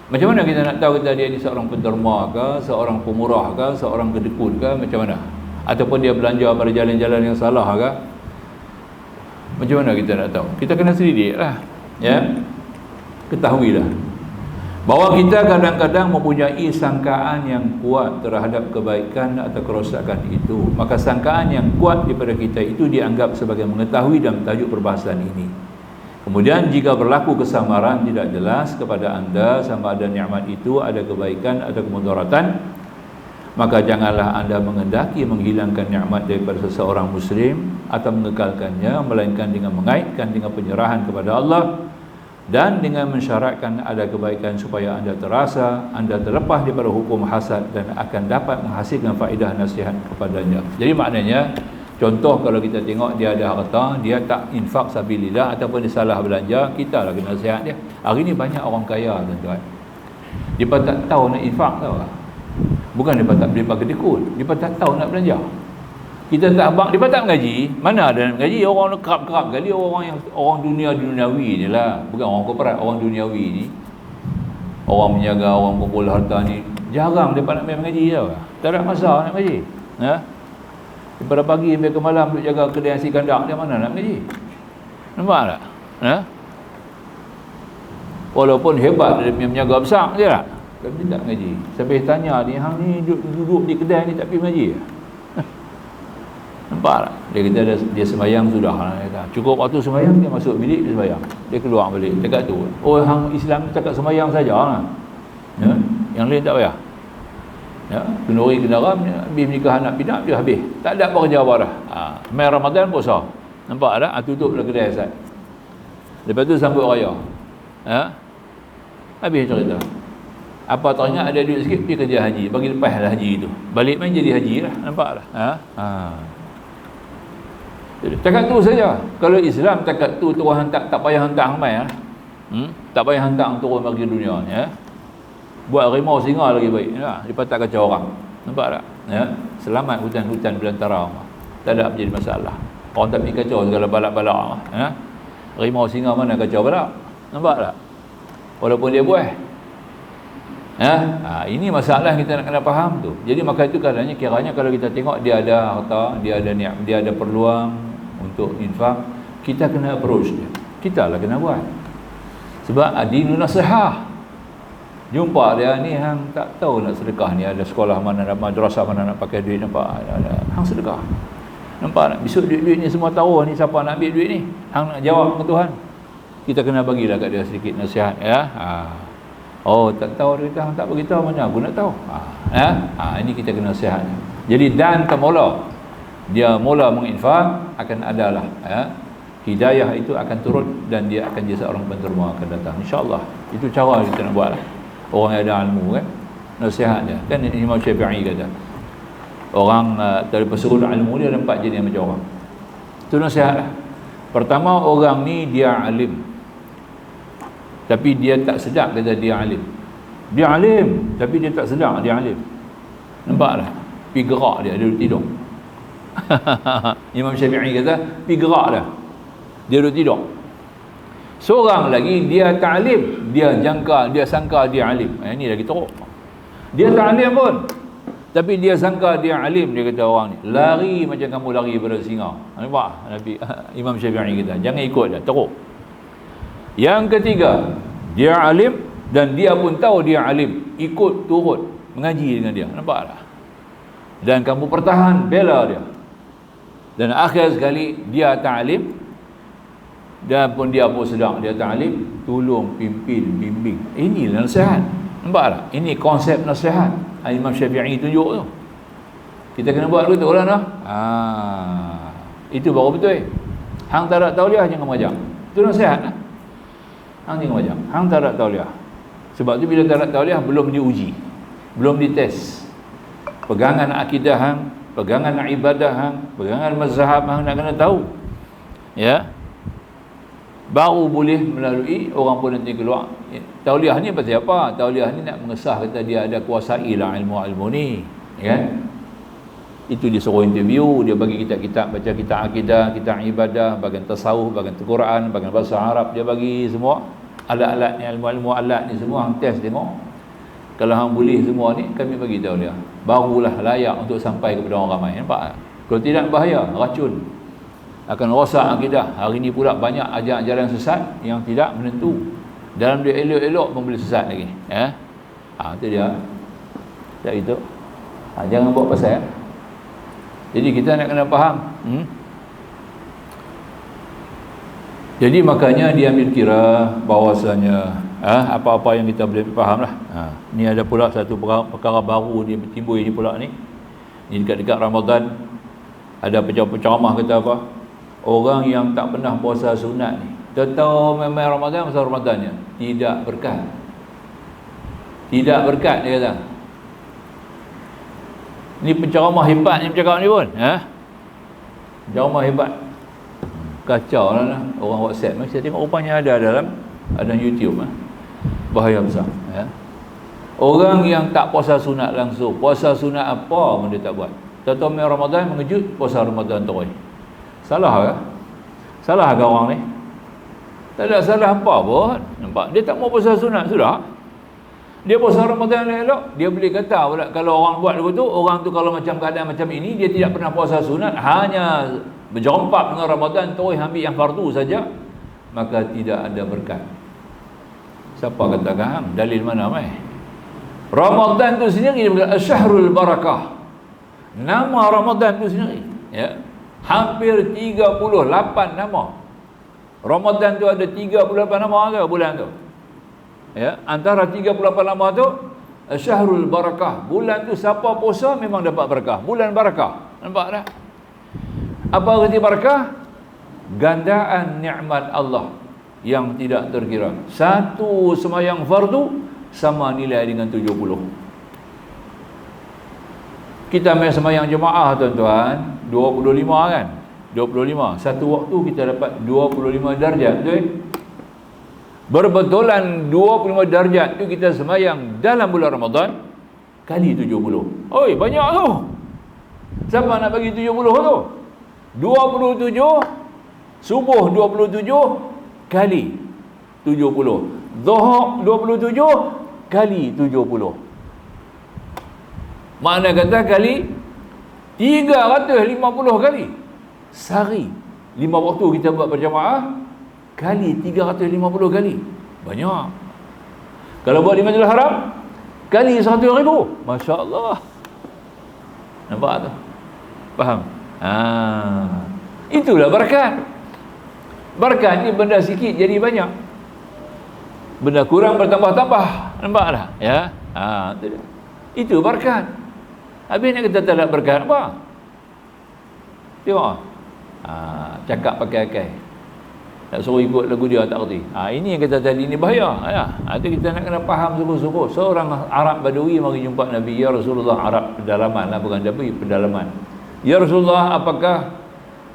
Macam mana kita nak tahu kata dia ni seorang penderma ke, seorang pemurah ke, seorang kedekut ke, macam mana? Ataupun dia belanja pada jalan-jalan yang salah ke? Macam mana kita nak tahu? Kita kena selidik lah, ya. Ketahuilah bahawa kita kadang-kadang mempunyai sangkaan yang kuat terhadap kebaikan atau kerosakan itu. Maka sangkaan yang kuat daripada kita itu dianggap sebagai mengetahui dalam tajuk perbahasan ini. Kemudian jika berlaku kesamaran tidak jelas kepada anda sama ada nikmat itu ada kebaikan atau kemudaratan, maka janganlah anda mengendaki menghilangkan nikmat daripada seseorang muslim atau mengekalkannya, melainkan dengan mengaitkan dengan penyerahan kepada Allah dan dengan mensyaratkan ada kebaikan supaya anda terasa anda terlepas daripada hukum hasad dan akan dapat menghasilkan faedah nasihat kepadanya. Jadi maknanya, contoh kalau kita tengok dia ada harta, dia tak infak sabilillah ataupun dia salah belanja, kita lah kena nasihat dia. Hari ni banyak orang kaya tuan-tuan, dia tak tahu nak infak, tahu tak? Bukan dia tak boleh pakai dekut, dia tak tahu nak belanja. Kita tak abang, dia tak mengaji. Mana ada nak mengaji? Orang kerap-kerap kali orang duniawi ni lah, bukan orang korporat, orang duniawi ni, orang menjaga, orang kumpul harta ni, Jarang mereka nak main mengaji tau. Tak ada masa nak mengaji. Ya. Daripada pagi sampai ke malam duk jaga kedai nasi kandang, dia mana nak mengaji? Nampak tak? Ya. Walaupun hebat dia punya menjaga besar je tak? Tapi dia tak mengaji. Sampai tanya ni, hang ni duduk di kedai ni tak pergi mengaji? Nampak tak? Dia kata dia sembahyang sudah. Dia kata, cukup waktu sembahyang, dia masuk bilik, dia sembahyang. Dia keluar balik. Dekat tu. Oh, hang Islam cakap sembahyang saja lah. Ya? Yang lain tak payah. Ya, kenduri kendaraan, habis menikah anak pinak, dia habis. Tak ada apa kerja apa dah. Main Ramadan puasa. Nampak tak? Tutup lah kedai Ustaz. Lepas tu sambut raya. Ya? Habis cerita. Apa teringat ada duit sikit, pergi kerja haji. Bagi lepas lah haji tu. Balik main jadi haji lah. Nampak tak? Takat tu saja. Kalau Islam takat tu Tuhan tak payah hantar hang mai. Tak payah hantar turun bagi dunia. Ya? Buat rimau singa lagi baik. Ya? Daripada tak kacau orang. Nampak tak? Ya? Selamat hutan-hutan belantara. Tak ada menjadi masalah. Orang tak pergi kacau segala balak-balak. Ya? Rimau singa mana kacau balak? Nampak tak? Walaupun dia buah. Ya? Ini masalah kita nak kena faham tu. Jadi maka itu kiranya kalau kita tengok dia ada harta, dia ada niat, dia ada peluang untuk infak, kita kena approach dia. Kita lah kena buat. Sebab adinun nasihah. Jumpa dia ni hang tak tahu nak sedekah ni, ada sekolah mana, ada madrasah mana nak pakai duit, nampak ada hang sedekah. Nampak tak? Besok duit-duit ni semua taruh ni, siapa nak ambil duit ni? Hang nak jawab ke Tuhan. Kita kena bagilah kat dia sedikit nasihat, ya. Oh, tak tahu dia kata hang tak beritahu, mana aku nak tahu. Ini kita kena nasihat. Jadi dan temula dia mula menginfak, akan adalah hidayah itu akan turun dan dia akan jadi seorang penterima akan datang, insya-Allah. Itu cara kita nak buatlah. Orang yang ada ilmu kan, nasihat dia. Kan Imam Syafi'i kata, orang dari pesuruh ilmu dia ada 4 jenis macam orang. Itu nasihat lah. Pertama, orang ni dia alim, tapi dia tak sedar kata dia alim. Dia alim, tapi dia tak sedar dia alim. Nampak tak? Pergi gerak dia duduk tidur. Imam Syafi'i kata, pergi gerak dah. Dia duduk tidur. Seorang lagi dia tak alim, dia sangka dia alim. Ini lagi teruk. Dia tak alim pun, tapi dia sangka dia alim. Dia kata orang ni lari macam kamu lari pada singa. Nampak? Nabi Imam Syafi'i kata jangan ikut dia, teruk. Yang ketiga, dia alim dan dia pun tahu dia alim, ikut turut mengaji dengan dia. Nampak tak? Dan kamu pertahan bela dia. Dan akhir sekali dia tak alim dan pun dia pun sedang dia tak alim, tolong pimpin, bimbing. Inilah nasihat. Nampak tak? Ini konsep nasihat Imam Syafi'i tunjuk tu. Kita kena buat betul lah noh. Itu baru betul. Hang tak ada tauliah jangan mengajar. Itu nasihat lah. Hang jangan mengajar. Hang tak ada tauliah. Sebab tu bila tak ada tauliah belum diuji, belum dites. Pegangan akidah hang, pegangan ibadah hang, pegangan mazhab hang nak kena tahu. Ya. Baru boleh melalui orang pun nanti keluar. Tauliah ni pasal apa? Tauliah ni nak mengesah kata dia ada kuasai lah ilmu-ilmu ni, kan? Itu dia suruh interview, dia bagi kitab-kitab, baca kitab akidah, kitab ibadah, bagian tasawuf, bagian Al-Quran, bagian bahasa Arab, dia bagi semua alat-alat ni, ilmu-ilmu alat ni semua hang test tengok. Kalau hang boleh semua ni, kami bagi tahu dia. Barulah layak untuk sampai kepada orang ramai. Nampak tak? Kalau tidak bahaya, racun. Akan rosak akidah. Hari ni pula banyak ajaran-ajaran sesat yang tidak menentu. Dalam dia elok-elok pun boleh sesat lagi. Ya. Itu dia. Tak itu. Jangan buat pasal. Jadi kita nak kena faham. Jadi makanya dia ambil kira bahawasanya apa-apa yang kita boleh faham lah. Ni ada pula satu perkara baru dia timbul ini pula ni. Ni dekat-dekat Ramadan ada penceramah kata apa? Orang yang tak pernah puasa sunat ni, tahu memang Ramadan masa Ramadannya tidak berkat. Tidak berkat dia kata. Ni penceramah hebat ni bercakap ni pun, penceramah hebat. Kacau lah orang WhatsApp. Saya tengok rupanya ada dalam YouTube. Bahaya besar. Orang yang tak puasa sunat langsung, puasa sunat apa pun dia tak buat. Tahu memang Ramadan mengejut, puasa Ramadan terus. Salah ke? Salah ke orang ni? Tak ada salah apa pun. Nampak? Dia tak mau puasa sunat sudah. Dia puasa Ramadan elok, dia boleh kata pula kalau orang buat begitu, orang tu kalau macam keadaan macam ini, dia tidak pernah puasa sunat, hanya berjumpa dengan Ramadan terus ambil yang fardu saja, maka tidak ada berkat. Siapa katakan? Dalil mana mai? Ramadan tu sendiri Syahrul Barakah. Nama Ramadan tu sendiri, ya. Hampir 38 nama. Ramadan tu ada 38 nama ke bulan tu? Ya, antara 38 nama tu Syahrul Barakah. Bulan tu siapa puasa memang dapat berkah. Bulan barakah. Nampak tak? Apa arti barakah? Gandaan nikmat Allah yang tidak terkira. Satu sembahyang fardu sama nilai dengan 70. Kita main sembahyang jemaah tuan-tuan 25 kan? 25. Satu waktu kita dapat 25 darjat, betul? Berbetulan 25 darjat tu kita sembahyang dalam bulan Ramadan kali 70. Oi, banyak tu. Siapa nak bagi 70 tu? 27 subuh 27 kali 70. Zuhur 27 kali 70. Makna kata kali 350 kali. Sehari 5 waktu kita buat berjamaah kali 350 kali. Banyak. Kalau buat di Masjidil Haram kali 100,000. Masya-Allah. Nampak tu? Faham? Itulah berkat. Berkat ni benda sikit jadi banyak. Benda kurang bertambah-tambah. Nampak tak? Ya. Itu dia. Itu berkat. Habis nak kata tak ada berkat apa? Tengok. Cakap pakai akal. Tak suruh ikut lagu dia tak kerti. Ini yang kata tadi ni bahaya. Itu kita nak kena faham sungguh-sungguh. Seorang Arab Badui mari jumpa Nabi, ya Rasulullah, Arab pedalaman lah, bukan Nabi, pedalaman. Ya Rasulullah, apakah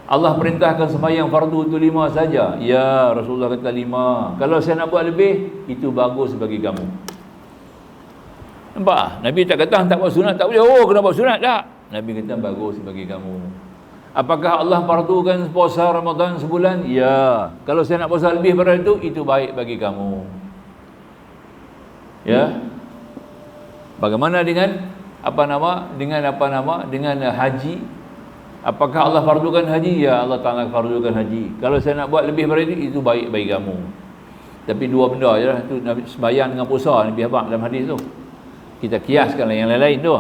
Allah perintahkan sembahyang fardu itu 5 saja? Ya Rasulullah kata 5. Kalau saya nak buat lebih, itu bagus bagi kamu. Nampak? Nabi tak kata tak buat sunat tak boleh. Oh, kena buat sunat tak? Nabi kata bagus bagi kamu. Apakah Allah fardukan puasa Ramadan sebulan? Ya. Kalau saya nak puasa lebih daripada itu baik bagi kamu. Ya. Bagaimana dengan dengan haji? Apakah Allah fardukan haji? Ya, Allah Ta'ala fardukan haji. Kalau saya nak buat lebih daripada itu baik bagi kamu. Tapi dua benda je lah. Itu Nabi sembahyang dengan puasa, Nabi habaq dalam hadis tu. Kita kiaskan yang lain-lain tu.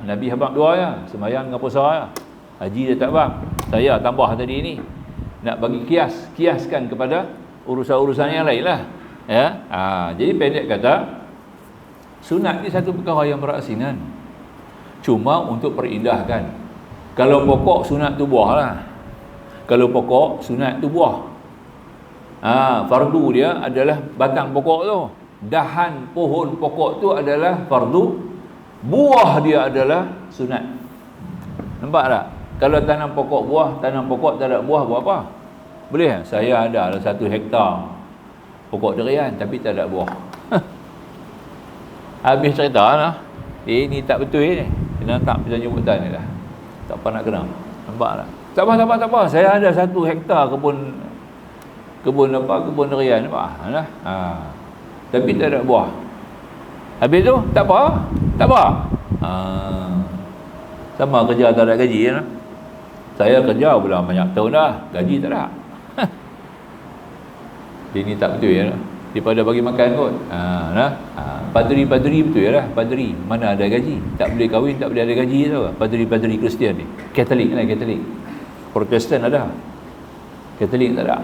Nabi habaq dua ya, sembahyang dengan puasa ya. Haji dia tak bang. Saya tambah tadi ni. Nak bagi kiaskan kepada urusan-urusan yang lain lah. Ya. Jadi pendek kata, sunat ni satu perkara yang berasingan. Cuma untuk perindahkan. Kalau pokok sunat tu buah lah. Kalau pokok sunat tu buah. Fardu dia adalah batang pokok tu. Dahan pohon pokok tu adalah fardu. Buah dia adalah sunat. Nampak tak? Kalau tanam pokok buah, tanam pokok tak ada buah, buat apa? Boleh? Saya ada 1 hektar pokok durian tapi tak ada buah. Habis cerita lah. Ni tak betul ni. Kena tak bisa jemputan ni dah. Tak apa nak kena. Nampak tak? Tak apa. Saya ada 1 hektar kebun durian. Nampak? Tapi tak ada buah. Habis tu tak apa. Sama kerja tak ada gaji lah. Saya kerja pula banyak tahun dah, gaji tak ada. Dia ni tak betul ya. Daripada bagi makan kot. Padri betul ya lah. Padri mana ada gaji, tak boleh kahwin, tak boleh ada gaji tau. Padri Kristian ni. Katolik. Protestan ada. Katolik tak ada.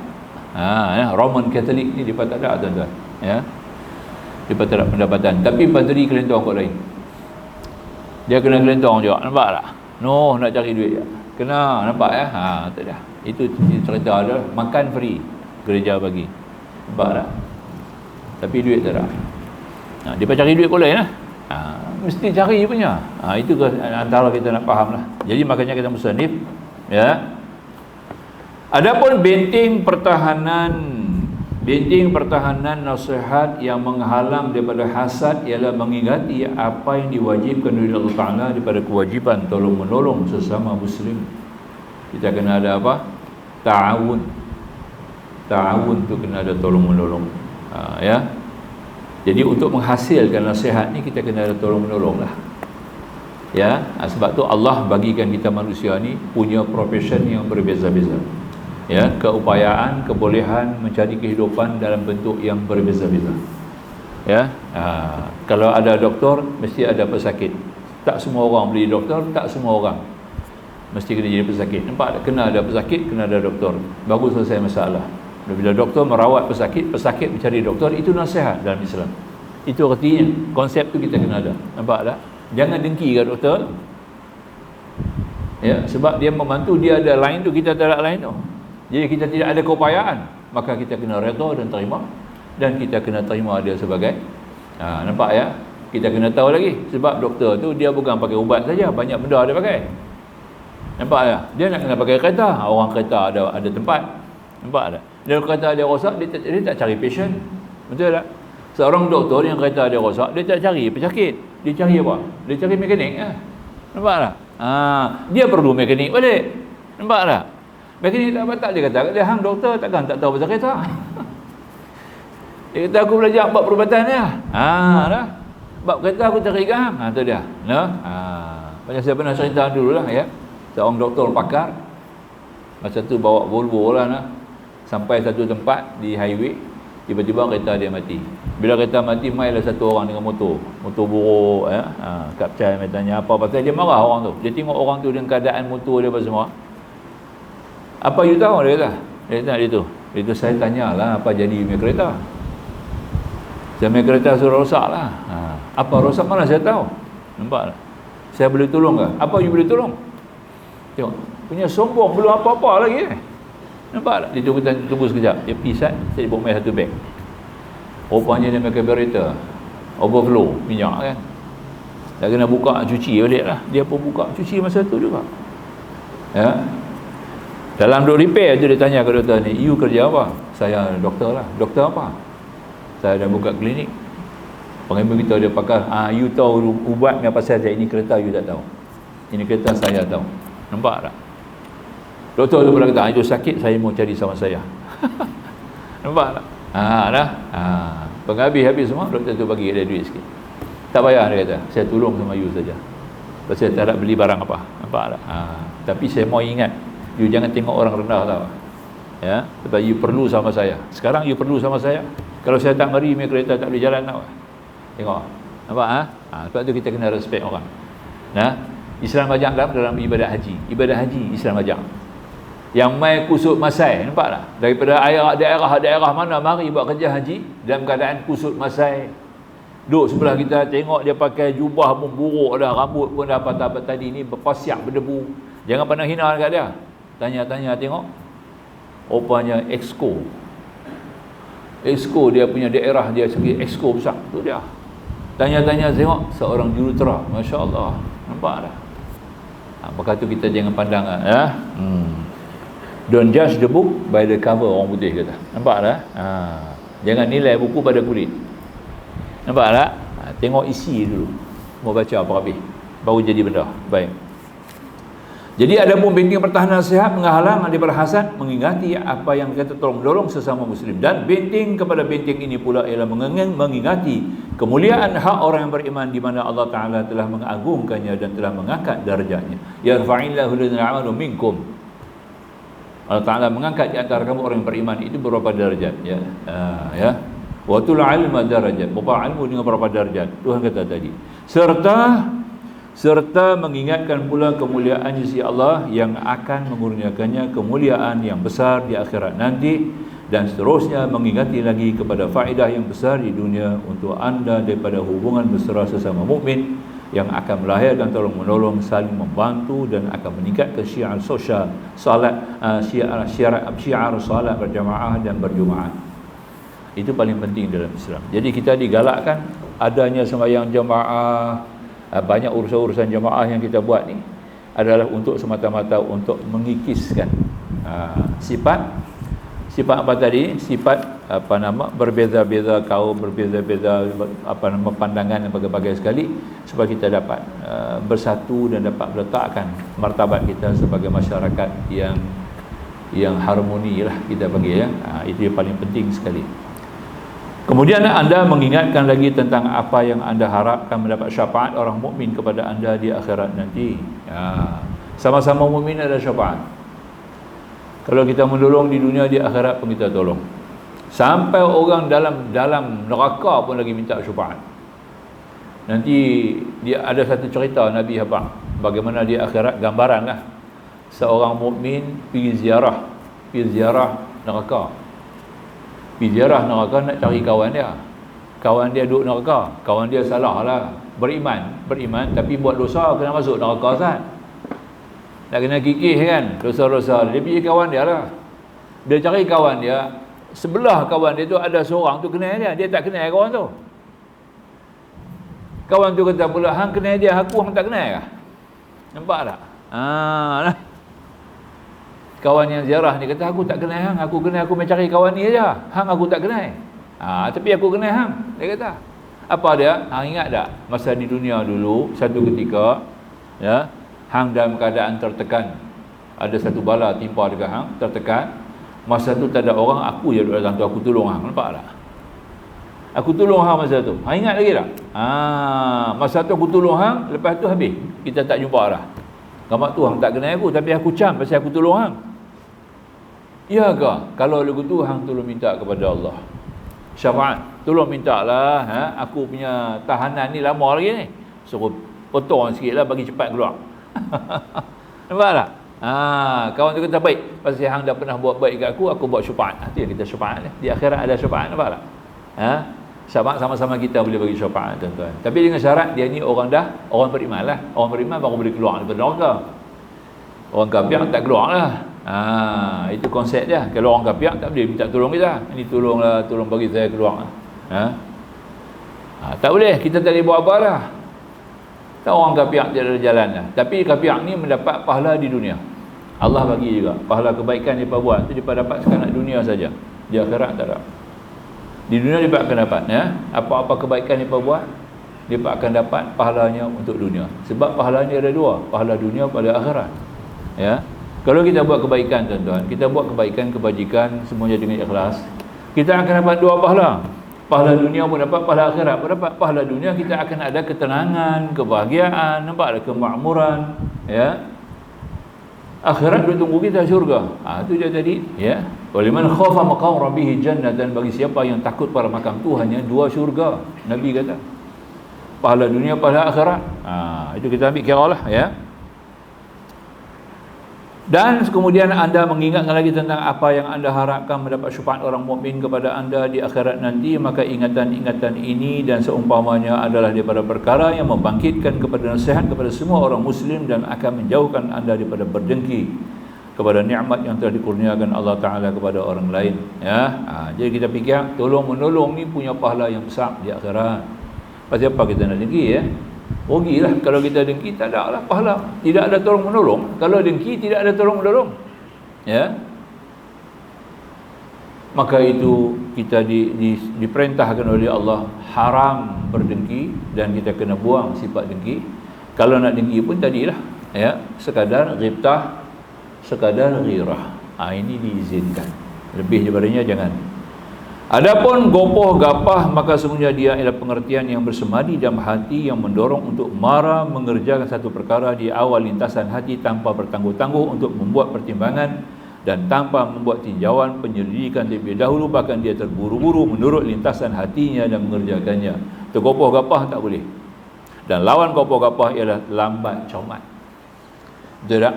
Roman Katolik ni dia tak ada tuan-tuan. Ya. Dia tak ada pendapatan. Tapi padri kelentong kot lain. Dia kena kelentong juga. Nampak tak? Nak cari duit je. Kena, nampak ya? Tak dah. Itu cerita dia. Makan free. Gereja bagi. Nampak tak? Tapi duit tak ada. Dia cari duit pun lain lah. Mesti cari punya. Itu antara kita nak faham lah. Jadi makanya kita musannif. Ya. Adapun benteng pertahanan nasihat yang menghalang daripada hasad ialah mengingati apa yang diwajibkan oleh Allah Ta'ala daripada kewajiban tolong menolong sesama muslim. Kita kena ada apa? Ta'awun tu kena ada tolong menolong. Ya. Jadi untuk menghasilkan nasihat ni kita kena ada tolong-menolong lah. Ya, sebab tu Allah bagikan kita manusia ni punya profession yang berbeza-beza. Ya, keupayaan, kebolehan mencari kehidupan dalam bentuk yang berbeza-beza. Ya, kalau ada doktor mesti ada pesakit. Tak semua orang boleh jadi doktor, tak semua orang mesti kena jadi pesakit. Nampak tak? Kena ada pesakit, kena ada doktor, baru selesai masalah. Bila doktor merawat pesakit, pesakit mencari doktor, itu nasihat dalam Islam. Itu artinya, konsep tu kita kena ada. Nampak tak? Jangan dengki kat doktor. Ya, sebab dia membantu, dia ada lain tu, kita tak ada lain tu. Jadi kita tidak ada keupayaan, maka kita kena redha dan terima, dan kita kena terima dia sebagai nampak ya? Kita kena tahu lagi, sebab doktor tu dia bukan pakai ubat saja, banyak benda dia pakai. Nampak ya? Dia nak kena pakai kereta, orang kereta ada tempat. Nampak tak? Dia kereta dia rosak, dia tak cari patient. Betul tak? Seorang doktor yang kereta dia rosak, dia tak cari pesakit. Dia cari apa? Dia cari mekanik lah. Nampak tak? Dia perlu mekanik balik. Nampak tak? Mekanik tak dia kata, dia hang doktor takkan tak tahu pasal kereta. Dia kata aku belajar bab perubatan dia. Dah. Bab kereta aku cari ke hang. Tu dia. Nah. Macam saya pernah cerita dululah ya. Seorang doktor pakar masa tu bawa Volvo lah nah. Sampai satu tempat di highway, tiba-tiba kereta dia mati. Bila kereta mati, mailah satu orang dengan motor buruk ya. Kapten tanya apa pasal, dia marah orang tu. Dia tengok orang tu dengan keadaan motor dia apa semua. Apa you tahu? Dia kata. Dia kata dia tu. Itu saya tanyalah apa jadi punya kereta. Saya punya kereta suruh rosak lah. Apa rosak mana saya tahu. Nampak tak? Saya boleh tolong ke? Apa you boleh tolong? Tengok, punya sombong, belum apa-apa lagi Nampak tak? Dia tunggu sekejap. Dia pisat, saya bawa main satu beg. Rupanya dia pakai carburetor overflow minyak kan. Dah kena buka cuci balik lah. Dia pun buka cuci masa tu juga. Ya. Dalam duk repair tu dia tanya ke doktor ni, you kerja apa? Saya doktor lah. Doktor apa? Saya dah buka klinik. Pengen beritahu dia pakar, you tahu ubat ni apa saja, ini kereta you tak tahu. Ini kereta saya tahu. Nampak tak? Doktor tu pula kata, itu sakit, saya mau cari sama saya. Nampak tak? Dah. Penghabis-habis semua, doktor tu bagi dia duit sikit. Tak payah dia kata, saya tolong sama you saja. Pasal saya tak nak beli barang apa. Nampak tak? Tapi saya mau ingat, you jangan tengok orang rendah tau. Ya, sebab you perlu sama saya. Sekarang you perlu sama saya. Kalau saya tak mari, punya kereta tak boleh jalan tau. Tengok. Nampak sebab tu kita kena respect orang. Islam ajak dalam ibadat haji. Ibadat haji Islam ajak. Yang mai kusut masai, nampak tak? Daripada daerah mana mari buat kerja haji dalam keadaan kusut masai. Duduk sebelah kita, tengok dia pakai jubah pun buruk dah, rambut pun dah patah tadi ni berpasiak berdebu. Jangan pandang hina dekat dia. Tanya-tanya tengok. Rupanya exco dia punya daerah dia segi exco besar. Tu dia. Tanya-tanya tengok seorang jurutera, masya-Allah. Nampak tak? Maka tu kita jangan pandang Don't judge the book by the cover, orang putih kata. Nampak tak? Jangan nilai buku pada kulit. Nampak tak? Tengok isi dulu. Mau baca apa habis, baru jadi benda. Baik. Jadi ada pun benteng pertahanan nasihat menghalang daripada hasad, mengingati apa yang kata tolong-menolong sesama muslim, dan benteng kepada benteng ini pula ialah mengingati kemuliaan hak orang yang beriman, di mana Allah Taala telah mengagungkannya dan telah mengangkat darjatnya. Yarfa'illahu alladhina amanu minkum. Allah Taala mengangkat di antara kamu orang yang beriman itu beberapa darjat ya. Wa tul ilma darajat. Berapa ilmu dengan berapa darjat. Tuhan kata tadi. Serta mengingatkan pula kemuliaan sisi Allah yang akan mengurniakannya kemuliaan yang besar di akhirat nanti, dan seterusnya mengingati lagi kepada faedah yang besar di dunia untuk anda daripada hubungan mesra sesama mukmin yang akan melahirkan tolong-menolong, saling membantu, dan akan meningkatkan syiar sosial, syiar salat berjamaah dan berjumaah. Itu paling penting dalam Islam. Jadi kita digalakkan adanya sembahyang jamaah. Banyak urusan-urusan jamaah yang kita buat ni adalah untuk semata-mata untuk mengikiskan sifat apa tadi, sifat berbeza-beza kaum, berbeza-beza pandangan yang berbagai sekali, supaya kita dapat bersatu dan dapat meletakkan martabat kita sebagai masyarakat yang harmoni lah kita bagi ya. Itu yang paling penting sekali. Kemudian anda mengingatkan lagi tentang apa yang anda harapkan mendapat syafaat orang mukmin kepada anda di akhirat nanti. Sama-sama mukmin ada syafaat. Kalau kita menolong di dunia, di akhirat pun kita tolong. Sampai orang dalam neraka pun lagi minta syafaat. Nanti dia ada satu cerita Nabi habaq bagaimana di akhirat, gambaran lah. Seorang mukmin pergi ziarah neraka. Pergi ziarah neraka nak cari kawan dia. Kawan dia duduk neraka. Kawan dia salah lah. Beriman tapi buat dosa, kena masuk neraka Ustaz. Tak kena kikih kan, dosa-dosa. Dia pergi kawan dia lah. Dia cari kawan dia. Sebelah kawan dia tu ada seorang tu kenal dia. Dia tak kenal kawan tu. Kawan tu kata pula, hang kenal dia, aku hang tak kenal kah? Nampak tak? Lah. Kawan yang ziarah ni kata, aku tak kenal hang, aku mencari kawan ni aja. Hang aku tak kenal. Tapi aku kenal hang. Dia kata. Apa dia? Hang ingat tak? Masa di dunia dulu, satu ketika, ya, hang dalam keadaan tertekan. Ada satu bala timpa dekat hang, tertekan. Masa tu tak ada orang, aku je duduk dalam tu, aku tolong hang. Nampak tak? Aku tolong hang masa tu. Hang ingat lagi tak? Masa tu aku tolong hang, lepas tu habis. Kita tak jumpa dah. Kamak tu hang tak kenal aku, tapi aku cam pasal aku tolong hang. Ya ke? Kalau lagu tu hang tolong minta kepada Allah. Syafaat. Tolong minta lah, aku punya tahanan ni lama lagi ni. Suruh potong sikit lah, bagi cepat keluar. Nampak tak? Kawan tu kata baik. Pasal hang dah pernah buat baik kat aku buat syafaat. Itu yang kita syafaat ni. Di akhirat ada syafaat, nampak tak? Syafaat sama-sama kita boleh bagi syafaat, tuan-tuan. Tapi dengan syarat dia ni orang beriman lah. Orang beriman baru boleh keluar daripada neraka. Orang kafir tak keluar lah. Itu konsep dia. Kalau orang kafir tak boleh minta tolong kita. Ini tolonglah, tolong bagi saya keluar. Tak boleh, kita tak boleh buat apa lah. Tak, orang kafir tidak ada jalan lah. Tapi kafir ni mendapat pahala di dunia. Allah bagi juga pahala kebaikan dia buat. Itu dia dapat sekarang dunia saja. Di akhirat tak ada. Di dunia dia akan dapat, ya. Apa-apa kebaikan dia buat, dia akan dapat pahalanya untuk dunia. Sebab pahalanya ada dua, pahala dunia pada akhirat. Ya. Kalau kita buat kebaikan, tuan-tuan, kita buat kebaikan, kebajikan semuanya dengan ikhlas, kita akan dapat dua pahala. Pahala dunia pun dapat, pahala akhirat pun dapat. Pahala dunia kita akan ada ketenangan, kebahagiaan, nampak ada kemakmuran, ya. Akhirat dia tunggu kita syurga. Itu dia tadi, ya. Waliman khafa maqam rabbih jannah, dan bagi siapa yang takut pada makam Tuhannya dua syurga. Nabi kata. Pahala dunia, pahala akhirat. Itu kita ambil kira lah, ya. Dan kemudian anda mengingatkan lagi tentang apa yang anda harapkan mendapat syafaat orang mukmin kepada anda di akhirat nanti, maka ingatan-ingatan ini dan seumpamanya adalah daripada perkara yang membangkitkan kepada nasihat kepada semua orang muslim dan akan menjauhkan anda daripada berdengki kepada nikmat yang telah dikurniakan Allah Ta'ala kepada orang lain, ya. Jadi kita fikir tolong menolong ni punya pahala yang besar di akhirat. Pasal apa kita nak dengki, ya? Rugilah kalau kita dengki, tak ada lah pahala. Tidak ada tolong menolong. Kalau dengki tidak ada tolong menolong, ya. Maka itu kita diperintahkan oleh Allah haram berdengki, dan kita kena buang sifat dengki. Kalau nak dengki pun tadilah, ya, sekadar ghibtah, sekadar ghirah. Ini diizinkan. Lebih daripadanya jangan. Adapun gopoh gapah, maka sesungguhnya dia ialah pengertian yang bersemadi dalam hati yang mendorong untuk marah mengerjakan satu perkara di awal lintasan hati tanpa bertangguh-tangguh untuk membuat pertimbangan dan tanpa membuat tinjauan penyelidikan terlebih dahulu, bahkan dia terburu-buru menurut lintasan hatinya dan mengerjakannya. Tergopoh gapah tak boleh. Dan lawan gopoh gapah ialah lambat cermat. Betul tak?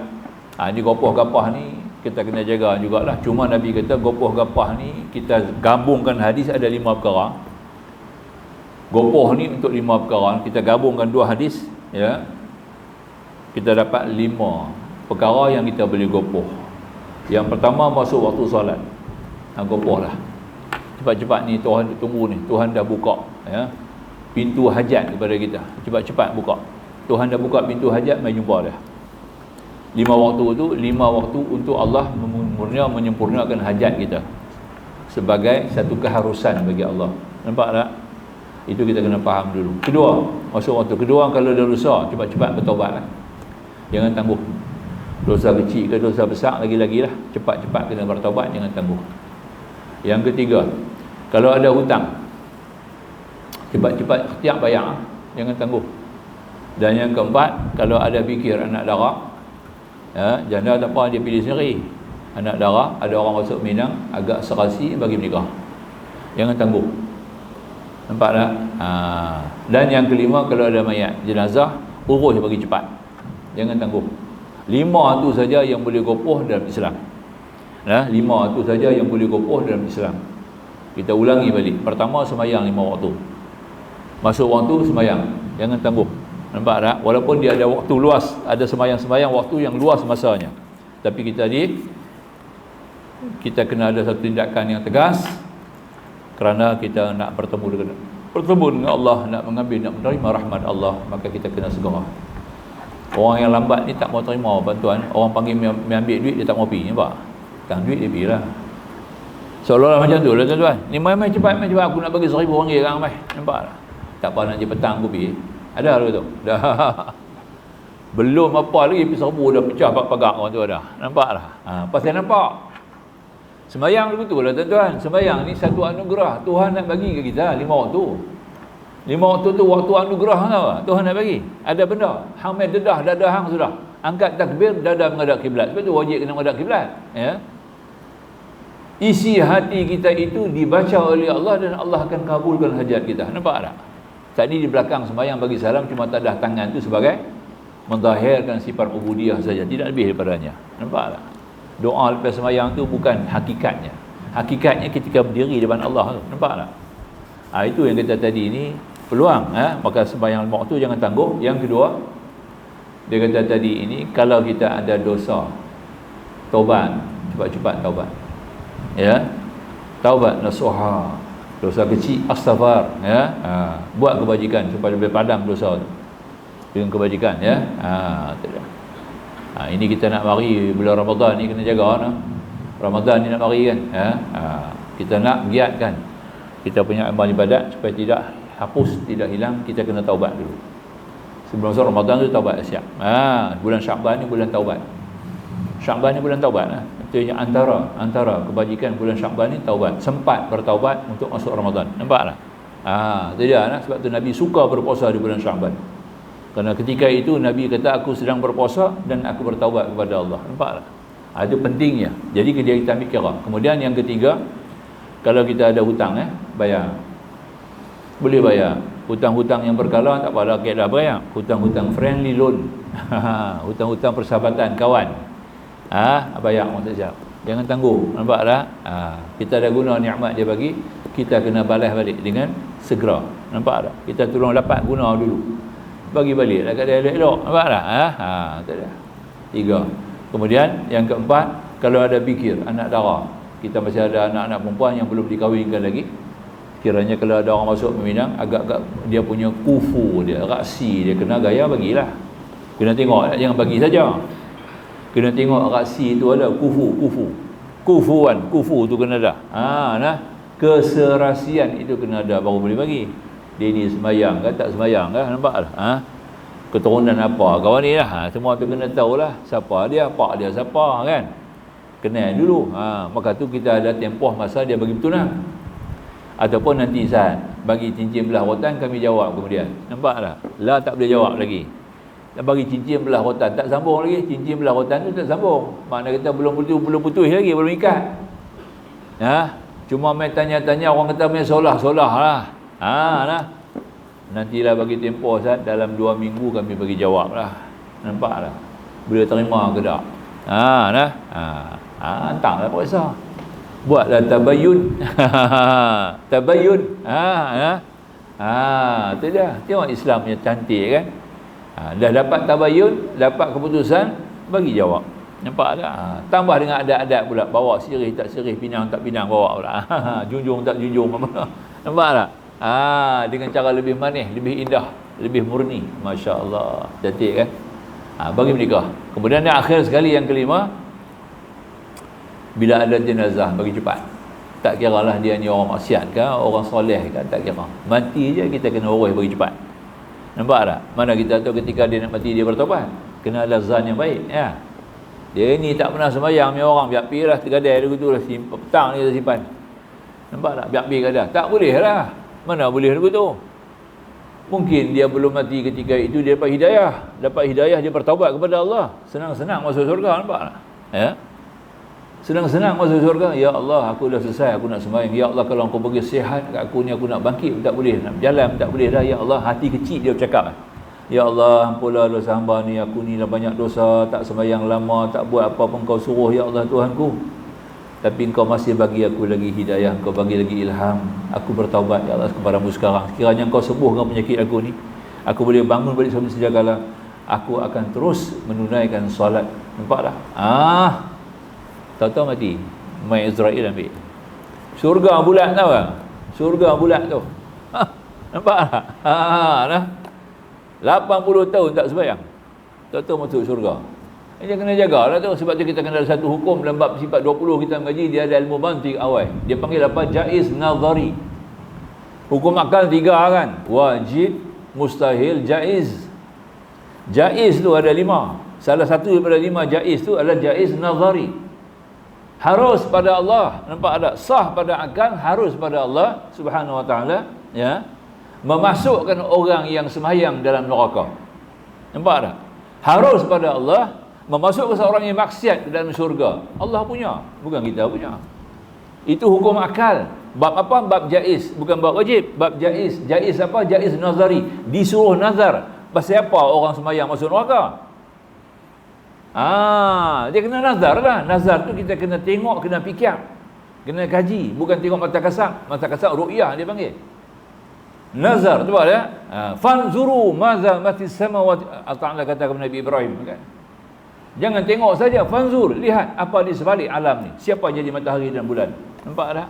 Ini gopoh gapah ni kita kena jaga jugalah. Cuma Nabi kata gopoh gapah ni kita gabungkan hadis ada 5 perkara. Gopoh ni untuk 5 perkara, kita gabungkan 2 hadis, ya. Kita dapat 5 perkara yang kita boleh gopoh. Yang pertama, masuk waktu solat. Gopoh lah. Cepat-cepat ni Tuhan tunggu ni. Tuhan dah buka, ya, pintu hajat kepada kita. Cepat-cepat buka. Tuhan dah buka pintu hajat, mai jumpa dah. 5 waktu tu 5 waktu untuk Allah menyempurnakan hajat kita sebagai satu keharusan bagi Allah. Nampak tak? Itu kita kena faham dulu. Kedua, masuk waktu kedua, kalau ada dosa cepat-cepat bertaubatlah. Jangan tangguh. Dosa kecil ke dosa besar, lagi-lagilah cepat-cepat kena bertaubat, jangan tangguh. Yang ketiga, kalau ada hutang, cepat-cepat tiap bayar, jangan tangguh. Dan yang keempat, kalau ada fikir anak dara, janda tak apa, dia pilih sendiri. Anak dara, ada orang masuk Minang agak serasi bagi menikah, jangan tangguh. Nampak tak? Dan yang kelima, kalau ada mayat jenazah, urus bagi cepat, jangan tangguh. 5 tu saja yang boleh gopoh dalam Islam. 5 tu saja yang boleh gopoh dalam Islam. Kita ulangi balik. Pertama, sembahyang 5 waktu. Masuk waktu, sembahyang, jangan tangguh. Nampak tak? Walaupun dia ada waktu luas, ada sembahyang-sembahyang waktu yang luas masanya, tapi kita kena ada satu tindakan yang tegas, kerana kita nak bertemu dengan Allah, nak mengambil, nak menerima rahmat Allah, maka kita kena segera. Orang yang lambat ni tak mau terima bantuan. Orang panggil ambil duit, dia tak mau pergi. Nampak? Kan duit dia pergi lah. Seolah-olah macam tu lah tuan-tuan. Ni mai cepat, aku nak bagi RM1,000 kan mai. Nampak tak? Tak apa, nanti petang aku pergi. Ada tu. Dah. Belum apa lagi serbu dah pecah pagar orang tu dah. Nampak tak? Pasal nampak. Sembayang betul lah tuan-tuan. Sembayang ni satu anugerah Tuhan nak bagi ke kita 5 waktu. 5 waktu tu waktu anugerah tau. Tuhan nak bagi. Ada benda. Hang main dedah, dada hang sudah. Angkat takbir, dada menghadap kiblat. Sebab tu wajib kena menghadap kiblat. Ya. Isi hati kita itu dibaca oleh Allah dan Allah akan kabulkan hajat kita. Nampak tak? Tadi di belakang sembahyang bagi salam cuma tadah tangan tu sebagai menzahirkan sifat ubudiyah saja, tidak lebih daripadanya. Nampak tak? Doa lepas sembahyang tu bukan hakikatnya. Hakikatnya ketika berdiri depan Allah tu. Nampak tak? Itu yang kata tadi ni peluang. Maka sembahyang 5 waktu jangan tangguh. Yang kedua, dia kata tadi ini, kalau kita ada dosa, taubat, cepat-cepat taubat. Ya. Taubat nasuha. Dosa kecil, astaghfar, ya. Buat kebajikan supaya boleh padam dosa tu dengan kebajikan, ya. Ini kita nak mari bulan Ramadan ni, kena jaga nah. Ramadan ni nak mari kan, ya. Kita nak giatkan kita punya amal ibadat supaya tidak hapus, tidak hilang. Kita kena taubat dulu. Sebelum masuk Ramadan tu taubat siap. Bulan Syaban ni bulan taubat. Syaban ni bulan taubat lah. Itu yang antara kebajikan bulan Syaban ni taubat. Sempat bertaubat untuk masuk Ramadan. Nampak tak? Itu dia lah. Sebab tu Nabi suka berpuasa di bulan Syaban. Kerana ketika itu Nabi kata, aku sedang berpuasa dan aku bertaubat kepada Allah. Nampak tak? Itu pentingnya. Jadi kita ambil kira. Kemudian yang ketiga, kalau kita ada hutang, bayar. Boleh bayar. Hutang-hutang yang berkala tak apa, dah bayar. Hutang-hutang friendly loan. Hutang-hutang persahabatan kawan. Bayar orang tak siap. Jangan tangguh. Nampak tak? Kita dah guna nikmat dia bagi, kita kena balas balik dengan segera. Nampak tak? Kita tolong dapat guna dulu, bagi balik dekat dia elok. Nampak tak? Tak ada. 3. Kemudian yang keempat, kalau ada fikir anak dara, kita masih ada anak-anak perempuan yang belum dikahwinkan lagi, kiranya kalau ada orang masuk Minang, agak-agak dia punya kufu dia, raksi dia, kena gaya bagilah. Kena tengok, jangan bagi saja. Kena tengok raksi itu ada kufuan, kufu tu kena ada. Keserasian itu kena ada baru boleh bagi. Dia ni sembahyang kan, tak sembahyang kan, nampak tak? Keturunan apa kawan ni lah. Semua tu kena tahulah siapa dia, pak dia siapa kan. Kenal dulu. Maka tu kita ada tempoh masa dia bagi bertunang. Ataupun nanti saat bagi cincin belah rotan, kami jawab kemudian. Nampak tak? Lah tak boleh jawab lagi. Tak bagi cincin belah rotan, tak sambung lagi. Cincin belah rotan tu tak sambung. Makna kita belum putus lagi, belum ikat. Cuma main tanya-tanya, orang kata main solah lah. Nantilah bagi tempoh saat dalam 2 minggu kami bagi jawab lah. Nampak tak? Boleh terima ke tak? Hantarlah puasa. Buatlah tabayun. Tabayun. Tu dia. Tengok Islam punya cantik kan. Dah dapat tabayun, dapat keputusan, bagi jawab. Nampak tak? Tambah dengan adat-adat pula, bawa sirih tak sirih, pinang tak pinang, bawa pula. Junjung tak junjung. Nampak tak? Dengan cara lebih manis, lebih indah, lebih murni. Masya Allah, cantik kan? Bagi menikah. Kemudian yang akhir sekali, yang kelima, bila ada jenazah, bagi cepat. Tak kira lah dia ni orang maksiat ke, orang soleh ke, tak kira. Mati je kita kena urus bagi cepat. Nampak tak? Mana kita tahu ketika dia nak mati dia bertobat. Kena ada zan yang baik, ya. Dia ni tak pernah sembahyang ni orang, biar pergi lah tergadai dia gitu lah, petang ni dia simpan. Nampak tak? Biar pergi kadang. Tak boleh lah. Mana boleh begitu? Mungkin dia belum mati ketika itu, dia dapat hidayah, dia bertaubat kepada Allah, senang-senang masuk surga, nampak tak? Ya, senang-senang masuk surga. Ya Allah, aku dah selesai, aku nak sembahyang. Ya Allah, kalau Engkau bagi sihat kat aku ni, aku nak bangkit tak boleh, nak berjalan tak boleh dah. Ya Allah, hati kecil dia bercakap. Ya Allah, ampunlah dosa hamba ni, aku ni dah banyak dosa, tak sembahyang lama, tak buat apa pun Kau suruh ya Allah Tuhanku. Tapi Engkau masih bagi aku lagi hidayah, Engkau bagi lagi ilham. Aku bertaubat ya Allah kepadamu sekarang. Sekiranya Engkau sembuhkan penyakit aku ni, aku boleh bangun balik sama sedia kala, aku akan terus menunaikan solat. Nampak tak? Tahu-tahu mati. Mai Israel ambil. Surga bulat tahu tak? Surga bulat tu. Nampak tak? Dah 80 tahun tak sembahyang, tahu-tahu masuk surga. Dia kena jagalah tu. Sebab tu kita kena ada satu hukum dalam bab sifat 20 kita mengaji, dia ada ilmu mantiq awal. Dia panggil apa? Jaiz nazari. Hukum akal 3 kan? Wajib, mustahil, jaiz. Jaiz tu ada 5. Salah satu daripada 5 jaiz tu adalah jaiz nazari. Harus pada Allah, nampak tak? Sah pada akal, harus pada Allah Subhanahu wa taala, ya. Memasukkan orang yang sembahyang dalam neraka. Nampak tak? Harus pada Allah memasukkan seorang yang maksiat ke dalam syurga. Allah punya, bukan kita punya. Itu hukum akal. Bab apa? Bab jaiz, bukan bab wajib. Bab jaiz. Jaiz apa? Jaiz nazari. Disuruh nazar. Pasal apa orang sembahyang masuk neraka? Dia kena nazar lah. Nazar tu kita kena tengok, kena fikir, kena kaji. Bukan tengok mata kasar. Mata kasar ru'yah dia panggil. Nazar tu apa dia? Fanzuru maza matis samawati. Allah Ta'ala kata kepada Nabi Ibrahim kan? Jangan tengok saja, fanzur, lihat apa di sebalik alam ni. Siapa jadi matahari dan bulan. Nampak tak?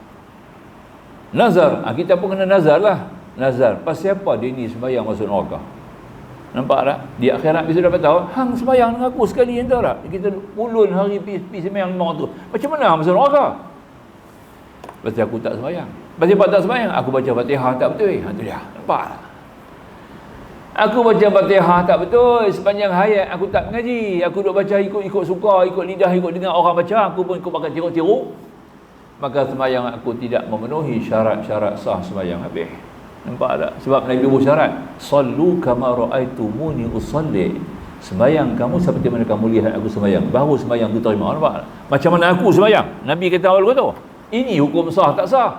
Nazar. Kita pun kena nazar lah. Nazar. Pasal apa dia ni sembahyang masuk neraka? Nampak tak? Di akhirat bisa dapat tahu, hang sembahyang dengan aku sekali entah tak? Kita ulun hari pergi sembahyang 500. Macam mana hang masuk neraka? Pasal aku tak sembahyang. Pasal apa tak sembahyang? Aku baca Fatihah tak betul. Tu dia. Nampak tak? Aku baca Fatihah tak betul, sepanjang hayat aku tak mengaji. Aku duk baca ikut suka, ikut lidah, ikut dengar orang baca, aku pun ikut pakai tiru-tiru. Maka sembahyang aku tidak memenuhi syarat-syarat sah sembahyang habis. Nampak tak? Sebab Nabi bersyarat, sallu kama raaitumuni usalli. Sembahyang kamu seperti mana kamu lihat aku sembahyang, baru sembahyang tu terima. Nampak tak? Macam mana aku sembahyang? Nabi kata awal kata, ini hukum sah tak sah.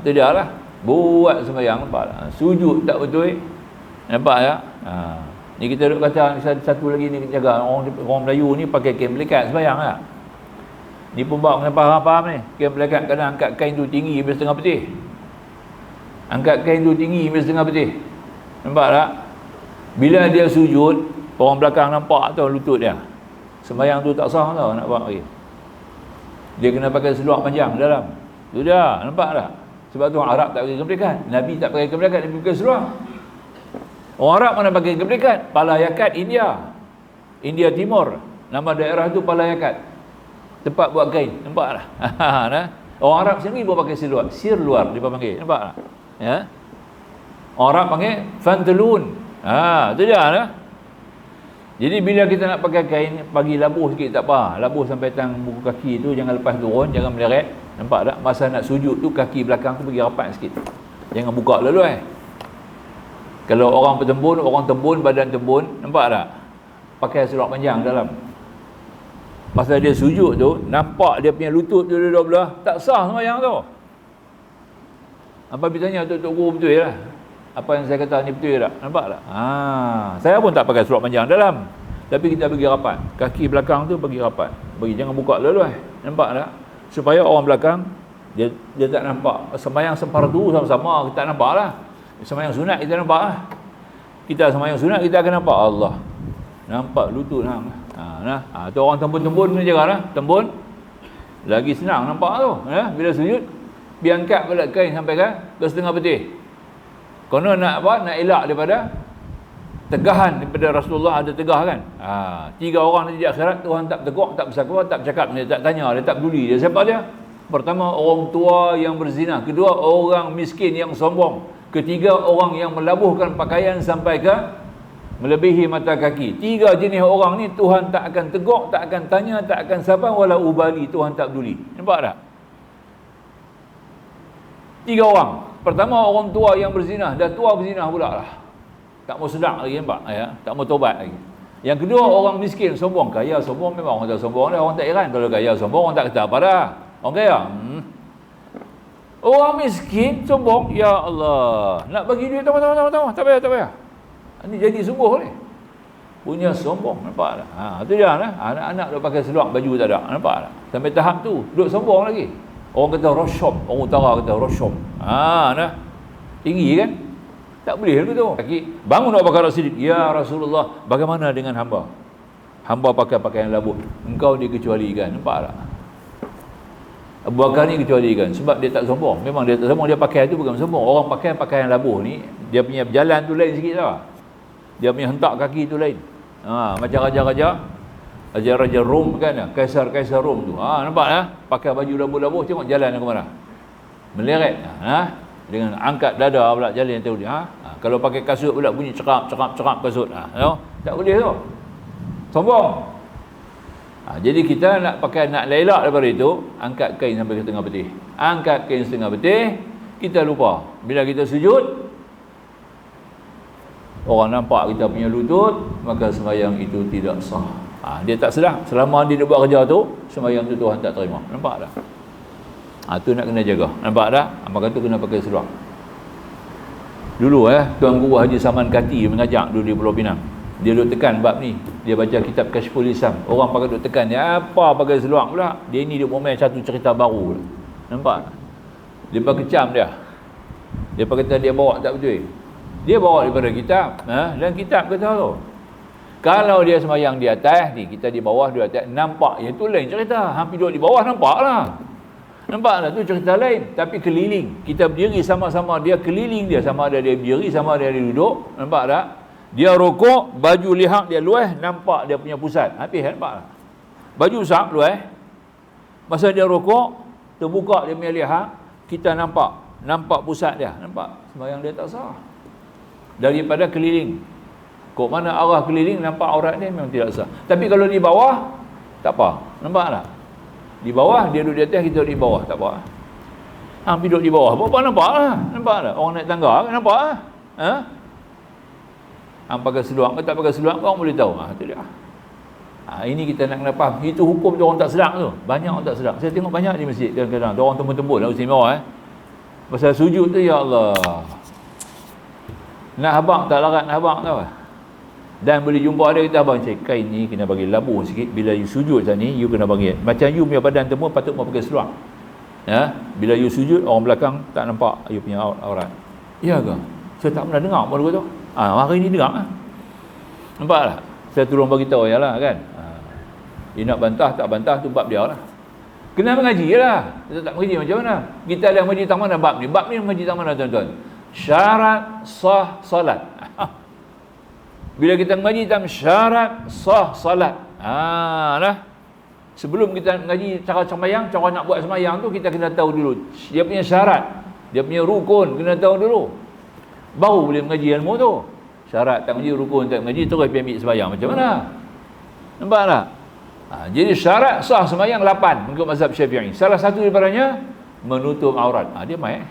Itu dia lah. Buat sembahyang, nampak tak? Sujud tak betul, nampak tak? Ni kita duk kata satu lagi ni, kita jaga orang Melayu ni pakai kain melekat sembahyang tak? Ni pun bawa kena faham ni. Kain melekat kadang angkat kain tu tinggi sampai setengah peti. Angkat kain tu tinggi sampai setengah peti. Nampak tak? Bila dia sujud, orang belakang nampak tau lutut dia. Sembahyang tu tak sah tau, nak buat lagi. Dia kena pakai seluar panjang dalam. Tu dia, nampak tak? Sebab tu orang Arab tak pakai kepelikat. Nabi tak pakai kepelikat, Nabi pakai seluar. Orang Arab mana pakai kepelikat? Palayakat India. India Timur. Nama daerah tu Palayakat. Tempat buat kain. Nampak tak? Orang Arab sendiri pun pakai seluar. Sirluar dia panggil. Nampak tak? Ya? Orang Arab panggil fantalun. Tu dia lah. Jadi bila kita nak pakai kain, bagi labuh sikit tak apa. Labuh sampai tang buku kaki tu, jangan lepas turun, jangan meleret. Nampak tak? Masa nak sujud tu, kaki belakang tu bagi rapat sikit. Jangan buka lalu Kalau orang bertembun, orang tembun, badan tembun, nampak tak? Pakai seluar panjang dalam. Masa dia sujud tu, nampak dia punya lutut tu dua belah, tak sah sembahyang tu. Apa bitanya Tok Guru betul lah. Apa yang saya kata ni betul tak? Nampak tak? Saya pun tak pakai seluar panjang dalam. Tapi kita bagi rapat. Kaki belakang tu bagi rapat. Bagi jangan buka lalu Nampak tak? Supaya orang belakang dia tak nampak. Sembahyang sefardu sama-sama kita tak nampak lah. Sembahyang sunat kita nampak lah. Kita sembahyang sunat kita akan nampak Allah. Nampak lutut hang. Tu orang tembun-tembun ni jaga lah. Tembun lagi senang nampak tu. Bila sujud biar angkat pula kain sampai ke setengah peti. Konon nak apa? Nak elak daripada tegahan daripada Rasulullah ada tegah kan. 3 orang nanti di akhirat Tuhan tak tegur, tak bersakwa, tak bercakap, dia tak tanya, dia tak peduli. Dia siapa dia? Pertama, orang tua yang berzina. Kedua, orang miskin yang sombong. Ketiga, orang yang melabuhkan pakaian sampai ke melebihi mata kaki. 3 jenis orang ni Tuhan tak akan tegur, tak akan tanya, tak akan sabar, wala ubali. Tuhan tak peduli. Nampak tak? 3 orang. Pertama, orang tua yang berzina, dah tua berzina pula lah. Tak mau sedar lagi, nampak? Ya? Tak mau tobat lagi. Yang kedua, orang miskin, sombong. Kaya, sombong, memang orang tak sombong dah. Orang tak heran kalau kaya, sombong, orang tak kata apa dah. Orang kaya, orang miskin, sombong, ya Allah. Nak bagi duit, tak payah. Ini jadi sungguh ni. Punya sombong, nampak tak? Itu dia lah. Anak-anak duk pakai seluar, baju tak ada, nampak tak? Sampai tahap tu, duk sombong lagi. Orang kata rosyom, orang utara kata rosyom. Nah. Tinggi kan? Tak boleh lah tu. Bangun Abu Bakar As-Siddiq, ya Rasulullah, bagaimana dengan hamba? Hamba pakai pakaian labur. Engkau dikecualikan, nampak tak? Abu Bakar ni kecualikan sebab dia tak sombong. Memang dia tak sombong, dia pakai tu bukan sombong. Orang pakai pakaian labur ni, dia punya berjalan tu lain sikit lah. Dia punya hentak kaki tu lain. Macam raja Rom kan, kaisar Rom tu. Nampak lah, pakai baju labur-labur, tengok jalan ke mana. Meleret. Dengan angkat dada pula jalan tu dia. Kalau pakai kasut pula bunyi cekap kasut. Tak boleh tu. Sombong. Jadi kita nak elak daripada itu, angkat kain sampai ke setengah betih. Angkat kain setengah betih, kita lupa. Bila kita sujud, orang nampak kita punya lutut, maka sembahyang itu tidak sah. Dia tak sedar. Selama dia buat kerja tu, sembahyang tu Tuhan tak terima. Nampak tak? Tu nak kena jaga. Nampak tak? Maka tu kena pakai seluar. Dulu Tuan Guru Haji Saman Kati mengajak dulu di Pulau Pinang. Dia duk tekan bab ni. Dia baca kitab Kashful Islam. Orang pakai duk tekan dia, apa pakai seluar pula? Dia ni dia main satu cerita baru pula. Nampak? Dia kecam dia. Dia kata dia bawa tak betul. Dia bawa daripada kitab. Dan kitab kata tu, kalau dia sembahyang di atas ni, kita di bawah, di atas, nampak. Yang tu lain cerita. Hampir duduk di bawah, nampak lah. Nampak tak? Tu cerita lain. Tapi keliling. Kita berdiri sama-sama. Dia keliling dia. Sama ada dia berdiri, sama ada dia duduk. Nampak tak? Dia rokok, baju lihak dia luas, nampak dia punya pusat. Habis, nampak tak? Baju sak luas. Masa dia rokok, terbuka dia punya lihak, kita nampak pusat dia. Nampak? Sembahyang dia tak sah. Daripada keliling. Kok mana arah keliling, nampak aurat dia memang tidak sah. Tapi kalau di bawah, tak apa. Nampak tak? Di bawah, dia duduk di atas, kita duduk di bawah. Tak apa. Hampir duduk di bawah. Apa nampak lah. Nampak tak? Orang naik tangga, nampak lah. Pakai seluar ke tak pakai seluar, orang boleh tahu. Itu dia. Ini kita nak kena faham. Itu hukum tu orang tak sedar tu. Banyak orang tak sedar. Saya tengok banyak di masjid kadang-kadang. Orang tembul-tembul lah istimewa. Pasal sujud tu, ya Allah. Nak habaq tak larat nak habaq tau. Dan boleh jumpa ada kita abang cakap, kain ni kena bagi labur sikit. Bila you sujud tadi, you kena bagi. Macam you punya badan temu patut mau pakai seluar. Bila you sujud, orang belakang tak nampak you punya aurat. Ya ke? Saya tak pernah dengar pun tu. Hari ni dengar. Nampak tak? Saya tolong bagi tahu lah kan. Dia nak bantah tak bantah tu bab dia lah. Kena mengaji lah. Kita tak mengaji macam mana? Kita ada mengaji tang mana bab ni? Bab ni mengaji tang mana tuan-tuan? Syarat sah salat. Bila kita mengaji tentang syarat sah salat. Sebelum kita mengaji cara sembahyang, cara nak buat sembahyang tu, kita kena tahu dulu dia punya syarat, dia punya rukun kena tahu dulu. Baru boleh mengaji ilmu tu. Syarat tak mengaji, rukun tak mengaji, terus pergi ambil sembahyang macam mana? Nampak tak? Jadi syarat sah sembahyang 8 mengikut mazhab Syafi'i. Salah satu daripadanya menutup aurat. Dia mai.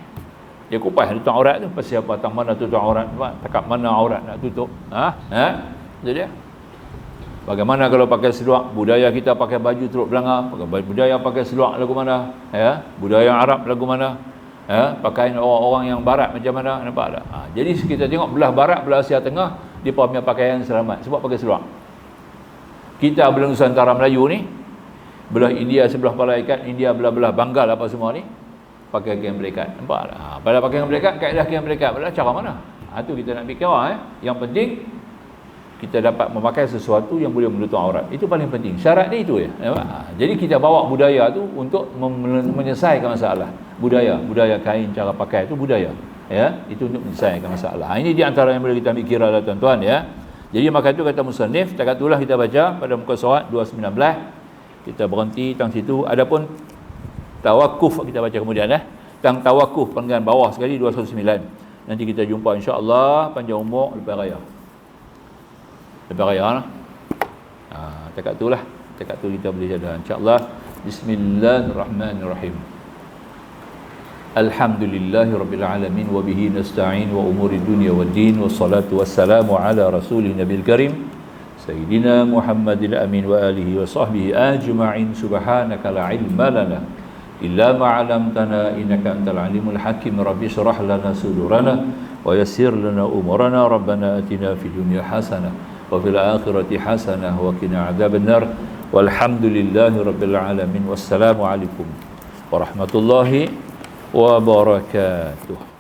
Dia kupas tutup aurat tu. Pasal apa? Tang mana tutup aurat? Takap mana aurat nak tutup? Itu dia. Bagaimana kalau pakai seluar? Budaya kita pakai baju turut belanga. Budaya pakai seluar lagu mana? Budaya Arab lagu mana? Pakaian orang-orang yang barat macam mana? Nampak tak? Jadi kita tengok belah barat, belah Asia Tengah, dia punya pakaian selamat sebab pakai seluar. Kita belah Nusantara Melayu ni, belah India sebelah kepala ikat, India belah-belah Bengal apa semua ni, pakai kain belekat. Nampak tak? Pada pakaian belekat, kaedah kain belekat pada cara mana? Itu kita nak fikir. Yang penting kita dapat memakai sesuatu yang boleh menutup aurat. Itu paling penting. Syarat ni itu ya. Jadi kita bawa budaya tu untuk menyelesaikan masalah. Budaya kain, cara pakai itu budaya. Itu untuk menyelesaikan masalah. Ini di antara yang boleh kita ambil kira lah tuan-tuan ya. Jadi maka itu kata musannif, takat itulah kita baca pada muka surat 219. Kita berhenti tang situ. Adapun tawakuf kita baca kemudian tang tawakuf panggilan bawah sekali 219. Nanti kita jumpa insya-Allah panjang umur lepas raya. Lepas raya lah. Takat itulah. Takat tu kita boleh jaga insya-Allah. Bismillahirrahmanirrahim. Alhamdulillahi rabbil alamin wa bihi nasta'in wa umuri dunya waddin wassalatu wassalamu ala rasulih nabil karim sayyidina Muhammadil amin wa alihi wa sahbihi ajma'in. Subhanaka la ilma lana illa ma 'allamtana innaka antal alimul hakim. Rabbi shrah lana sudurana wa yassir lana umurana. Rabbana atina fid dunya hasanah wa fil akhirati hasanah wa qina adzabannar. Walhamdulillahi rabbil alamin. Wassalamu alaikum warahmatullahi wabarakatuh.